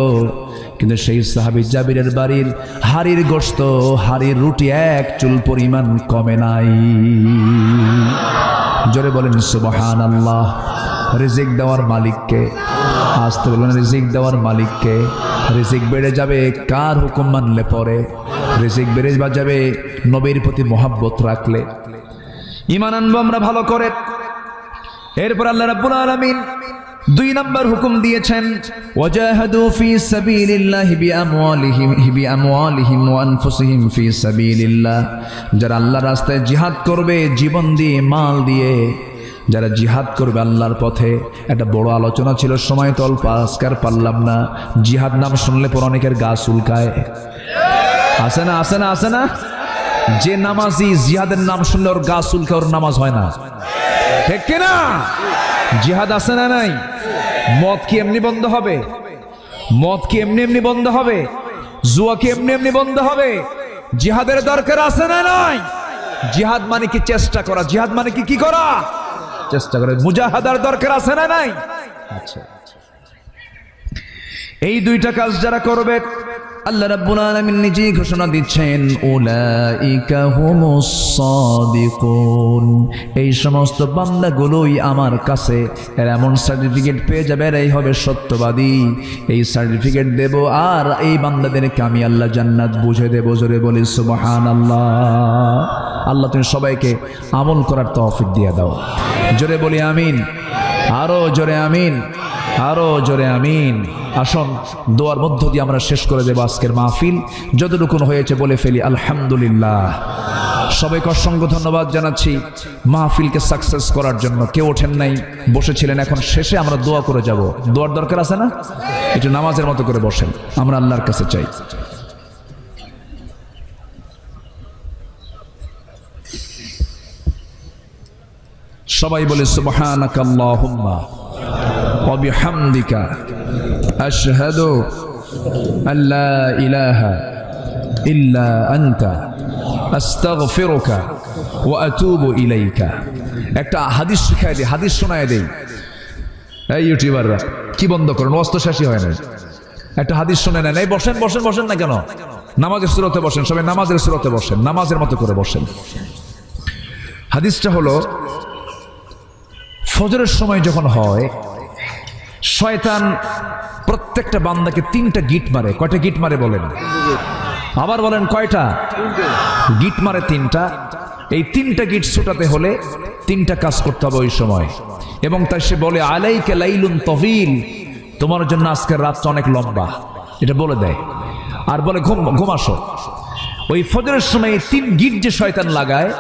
কিন্তু সেই সাহাবী জাবিরের বাড়ির হাড়ির গোশত, হাড়ির রুটি এক চুল পরিমাণ কমে নাই। জোরে বলেন সুবহানাল্লাহ। রিজিক দেওয়ার মালিককে, আসতে বলেন রিজিক দেওয়ার মালিককে। রিজিক বেড়ে যাবে কার হুকুম মানলে পরে, রিজিক বেড়ে যাবে নবীর প্রতি মহব্বত রাখলে। ঈমান আনবো আমরা ভালো করে। এরপর আল্লাহ রাব্বুল আলামিন 2 নম্বর হুকুম দিয়েছেন, ওয়াজাহাদু ফি সাবিলিল্লাহি বিআমওয়ালিহিম ওয়া আনফুসিহিম ফি সাবিলিল্লাহ। যারা আল্লাহর রাস্তায় জিহাদ করবে জীবন দিয়ে, মাল দিয়ে, যারা জিহাদ করবে আল্লাহর পথে। একটা বড় আলোচনা ছিল, সময় তো অল্প, আজকার পারলাম না। জিহাদ নাম শুনলে পর অনেকের গা চুলকায়, আছে না? আছে না? আছে না? যে নামাজি জিহাদের নাম শুনলে ওর গা চুলকায়, ওর নামাজ হয় না, ঠিক কিনা? জিহাদ আছে না নাই? মদ কি এমনি বন্ধ হবে? মদ কি এমনি এমনি বন্ধ হবে? জুয়া কি এমনি এমনি বন্ধ হবে? জিহাদের দরকার আছে না নাই? জিহাদ মানে কি চেষ্টা করা, জিহাদ মানে কি কি করা? চেষ্টা করে। মুজাহাদার দরকার আছে না নাই? আচ্ছা, এই দুইটা কাজ যারা করবে আল্লাহ রাব্বুল আলামিন নিজেই ঘোষণা দিচ্ছেন, উলাইকা হুমুস সাদিকুন, এই সমস্ত বান্দাগুলোই আমার কাছে এমন সার্টিফিকেট পেয়ে যাবে, এরাই হবে সত্যবাদী। এই সার্টিফিকেট দেব আর এই বান্দাদেরকে আমি আল্লাহ জান্নাত বুঝে দেব। জোরে বলি সুবহানাল্লাহ। আল্লাহ তুমি সবাইকে আমল করার তৌফিক দিয়ে দাও। জোরে বলি আমিন, আরো জোরে আমিন, আরো জোরে আমিন। আসুন দোয়ার মধ্য দিয়ে আমরা শেষ করে দেব আজকের মাহফিল। যতটুকুন হয়েছে বলে ফেলি আলহামদুলিল্লাহ। সবাইকে অসংখ্য ধন্যবাদ জানাচ্ছি মাহফিলকে সাকসেস করার জন্য। কেউ ওঠেন নাই, বসেছিলেন। এখন শেষে আমরা দোয়া করে যাব। দোয়ার দরকার আছে না? একটু নামাজের মতো করে বসেন, আমরা আল্লাহর কাছে চাই। সবাই বলে সুবহানাকা আল্লাহুম্মা ওয়া বিহামদিকা আশহাদু আল্লা ইলাহা ইল্লা আনতা আস্তাগফিরুকা ওয়া আতুবু ইলাইকা। একটা হাদিস শিখায় দেই, হাদিস শোনায় দেই। এই ইউটিউবাররা কি বন্ধ করেন, ওয়াজ তো শেষই হয় না। একটা হাদিস শুনে নেন। এই বসেন বসেন বসেন না কেন? নামাজের সুরতে বসেন, সবাই নামাজের সুরতে বসেন, নামাজের মতো করে বসেন। হাদিসটা হলো, ফজরের সময় যখন হয়, শয়তান প্রত্যেকটা বান্দাকে 3টা গিট মারে। কয়টা গিট মারে বলেন? আবার বলেন কয়টা গিট মারে? 3টা। এই 3টা গিট ছুটাতে হলে 3টা কাজ করতে হবে ওই সময়। এবং তাই সে বলে, আলাইকা লাইলুন তবিল, তোমার জন্য আজকের রাতটা অনেক লম্বা, এটা বলে দেয়। আর বলে ঘুমাসো। ওই ফজরের সময় 3 গিট যে শয়তান লাগায়,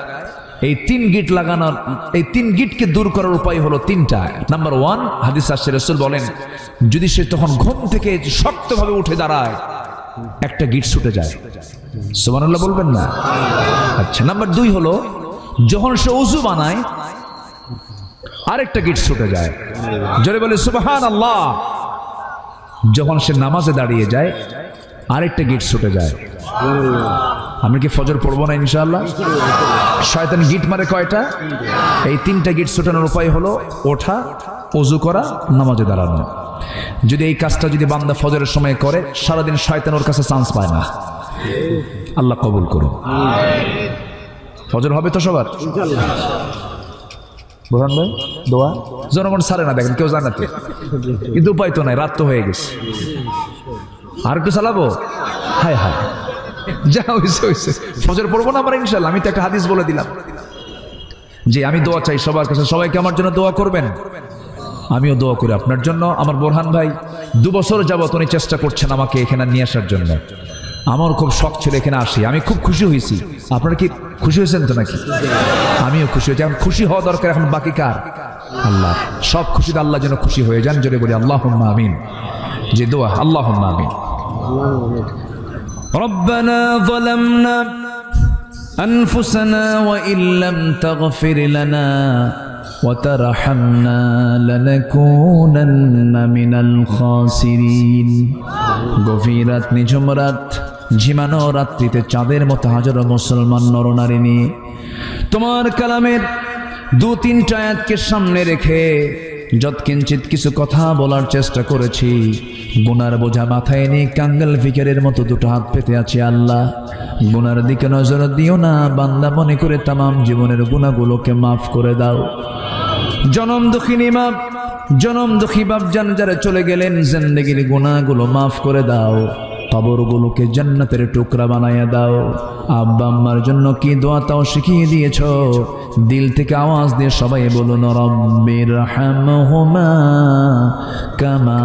এই 3 গিট লাগানোর, এই 3 গিটকে দূর করার উপায় হলো 3টা। নাম্বার 1, হাদিস আসছে, রাসূল বলেন, যদি সে তখন ঘুম থেকে শক্তভাবে উঠে দাঁড়ায়, একটা গিট ছুটে যায়। সুবহানাল্লাহ বলবেন না? আচ্ছা। নাম্বার 2 হলো, যখন সে ওযু বানায়, আরেকটা গিট ছুটে যায়। জোরে বলে সুবহানাল্লাহ। যখন সে নামাজে দাঁড়িয়ে যায়, আরেকটা গিট ছুটে যায়। আমরা কি ফজর পড়বো না ইনশাআল্লাহ? শয়তান গিট মারে কয়টা? এই 3টা গিট ছুটানোর উপায় হলো ওঠা, ওযু করা, নামাজে দাঁড়ানো। যদি এই কাজটা যদি বান্দা ফজরের সময় করে, সারাদিন শয়তান ওর কাছে চান্স পায় না। আল্লাহ কবুল করুন। ফজর হবে তো সবার বোঝান ভাই? দোয়া জনগণ সারে না, দেখেন কেউ জানাতে, কিন্তু উপায় তো নাই, রাত তো হয়ে গেছে। আর একটু চালাবো? হায় হায়, যা হয়েছে হয়েছে। ফজর পড়বো না আমরা ইনশাআল্লাহ। আমি তো একটা হাদিস বলে দিলাম যে আমি দোয়া চাই সবার কাছে। সবাইকে আমার জন্য দোয়া করবেন, আমিও দোয়া করি আপনার জন্য। আমার বোরহান ভাই 2 বছর যাবত উনি চেষ্টা করছেন আমাকে এখানে নিয়ে আসার জন্য। আমার খুব শখ ছিল এখানে আসি, আমি খুব খুশি হয়েছি। আপনারা কি খুশি হয়েছেন তো নাকি? আমিও খুশি হয়েছি। এখন খুশি হওয়া দরকার, এখন বাকি কার? আল্লাহ। সব খুশিতে আল্লাহ যেন খুশি হয়ে যান। জোরে বলি আল্লাহুম্মা আমিন। যে দোয়া, আল্লাহুম্মা আমিন। ربنا ظلمنا أنفسنا وإن لم تغفر لنا وترحمنا لنكونن من الخاسرين। গভীর রাত, নিঝুম রাত, ঝিমানো রাত্রিতে চাঁদের মতো হাজারো মুসলমান নরনারী নিয়ে তোমার কালামের 2-3টা আয়াতকে সামনে রেখে যৎকিঞ্চিত কিছু কথা বলার চেষ্টা করেছি। গুনার বোঝা মাথায় নিয়ে কাঙ্গাল ফিকারের মতো 2টো হাত পেতে আছি। আল্লাহ, গুনার দিকে নজর দিও না, বান্দা মনে করে তামাম জীবনের গুনাহগুলোকে মাফ করে দাও। জনম দুঃখিনী মা, জনম দুঃখী বাপজান যারা চলে গেলেন, জিন্দেগির গুনাহগুলো মাফ করে দাও। কবরগুলোকে জান্নাতের টুকরা বানায়া দাও। আব্বা আম্মার জন্য কি দোয়া তাও শিখিয়ে দিয়েছ। দিল থেকে আওয়াজ দিয়ে সবাই বলুন, রব্বির হামহুমা কামা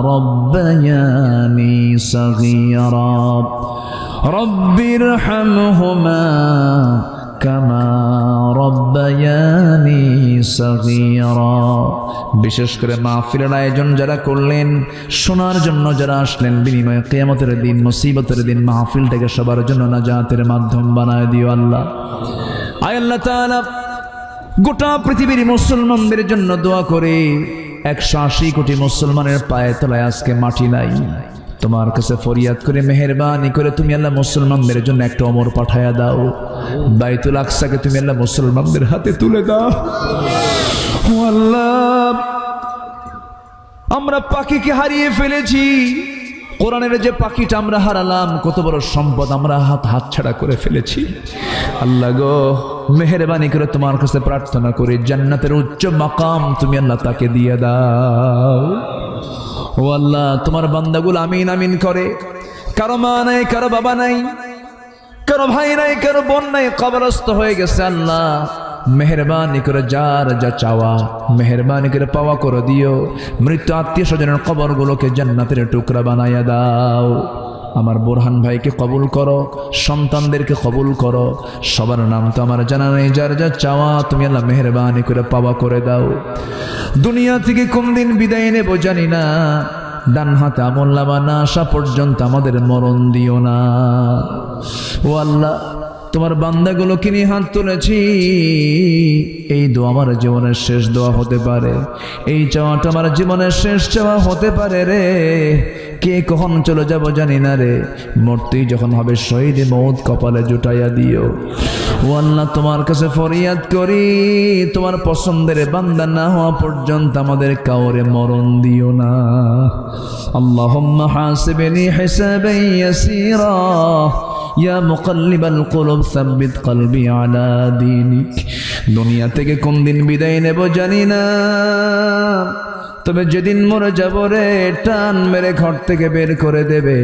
রব্বায়ানি সগীরা। রব্বির হামহুমা কামা রব্বায়ানি সগীরা। বিশেষ করে মাহফিলের আয়োজন যারা করলেন, শোনার জন্য যারা আসলেন, বিনিময়ে কিয়ামতের দিন, মুসিবতের দিন মাহফিলটাকে সবার জন্য নাজাতের মাধ্যম বানায় দিও আল্লাহ। আয় আল্লাহ তাআলা, গোটা পৃথিবীর মুসলমানদের জন্য দোয়া করে 180 কোটি মুসলমানের পায়ে তলায় আজকে মাটি নাই। তোমার কাছে ফরিয়াদ করে মেহেরবানি করে তুমি আল্লাহ মুসলমানদের জন্য একটা ওমর পাঠায়া দাও। বাইতুল আকসাকে তুমি আল্লাহ মুসলমানদের হাতে তুলে দাও। ও আল্লাহ, আমরা পাখিকে হারিয়ে ফেলেছি। কোরআনের যে পাখিটা আমরা হারালাম, কত বড় সম্পদ আমরা হাতছাড়া করে ফেলেছি। আল্লাহ গো, মেহেরবানি করে তোমার কাছে প্রার্থনা করি, জান্নাতের উচ্চ মাকাম তুমি আল্লাহ তাকে দিয়ে দাও। ও আল্লাহ, তোমার বান্দাগুলো আমিন আমিন করে। কারো মা নাই, কারো বাবা নাই, কারো ভাই নাই, কারো বোন নাই, কবরস্থ হয়ে গেছে। আল্লাহ মেহেরবানি করে যার যা চাওয়া মেহেরবানি করে পাওয়া করে দিও। মৃত্যু আত্মীয় স্বজনের কবরগুলোকে জান্নাতের টুকরা বানাইয়া দাও। আমার বোরহান ভাইকে কবুল করো, সন্তানদেরকে কবুল করো। সবার নাম তো আমার জানা নেই, যার যা চাওয়া তুমি আল্লাহ মেহেরবানি করে পাওয়া করে দাও। দুনিয়া থেকে কোন দিন বিদায় নেব জানি না, ডান হাতে আমলনামা না আসা পর্যন্ত আমাদের মরণ দিও না। ও আল্লাহ, তোমার বান্দাগুলোকে নিয়ে হাত তুলেছি, এই দোয়া আমার জীবনের শেষ দোয়া হতে পারে, এই চাওয়াটা আমার জীবনের শেষ চাওয়া হতে পারে রে। কে কখন চলে যাব জানি না রে, মরতেই যখন হবে শহীদে মৌত কপালে জুটাইয়া দিও। ও আল্লাহ, তোমার কাছে ফরিয়াদ করি, তোমার পছন্দের বান্দা না হওয়া পর্যন্ত আমাদের কাউরে মরণ দিও না। আল্লাহুম্মা হাসিবনি হিসাবান ইয়াসীরা ইয়া মুকাল্লিবাল কুলুব সাব্বিত কলবি আলা দীনিক। দুনিয়া থেকে কোন দিন বিদায় নেব জানি না, তবে যেদিন মরে যাব রে, টান মেরে ঘর থেকে বের করে দেবে,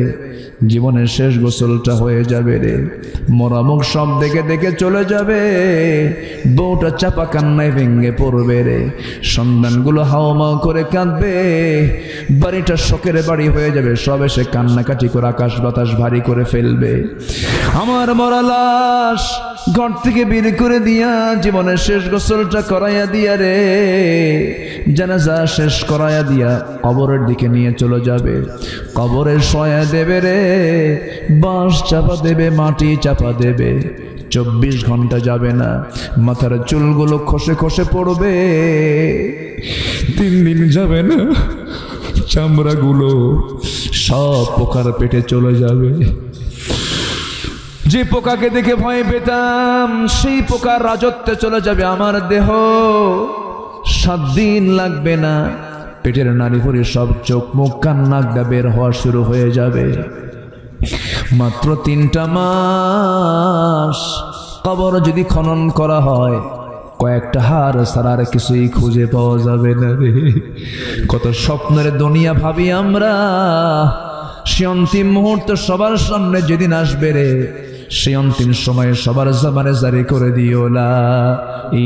জীবনের শেষ গোসলটা হয়ে যাবে রে। মরামুখ সব দেখে দেখে চলে যাবে, বউটা চাপা কান্নায় ভেঙে পড়বে রে, সন্তানগুলো হাওমাও করে কাঁদবে, বাড়িটা শোকের বাড়ি হয়ে যাবে, সব এসে কান্নাকাটি করে আকাশ বাতাস ভারী করে ফেলবে। আমার মরা লাশ ঘর থেকে বের করে দিয়া জীবনের শেষ গোসলটা করাইয়া দিয়া রে, জানাজা শেষ করাইয়া দিয়া কবরের দিকে নিয়ে চলে যাবে। কবরে শোয়া দেবে রে, বাঁশ চাপা দেবে, মাটি চাপা দেবে। 24 ঘন্টা যাবে না, মাথার চুলগুলো খসে খসে পড়বে। 3 দিন যাবে না, চামড়াগুলো সব পোকার পেটে চলে যাবে। যে পোকাকে দেখে ভয় পেতাম, সেই পোকার রাজত্বে চলে যাবে আমার দেহ। 7 দিন লাগবে না, পেটের নাড়ি ভরে সব চোখ মুখ কান নাকটা বের হওয়া শুরু হয়ে যাবে। মাত্র 3টা মাস কবর যদি খনন করা হয়, কয়েকটা হাড় ছাড়া আর কিছুই খুঁজে পাওয়া যাবে না রে। কত স্বপ্নের দুনিয়া ভাবি আমরা, সে অন্তিম মুহূর্ত সবার সামনে যেদিন আসবে রে, সেই অন্তিম সময়ে সবার জবানে জারি করে দিও লা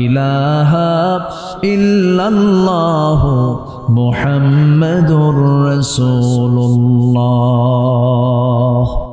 ইলাহা ইল্লাল্লাহু মুহাম্মাদুর রাসূলুল্লাহ।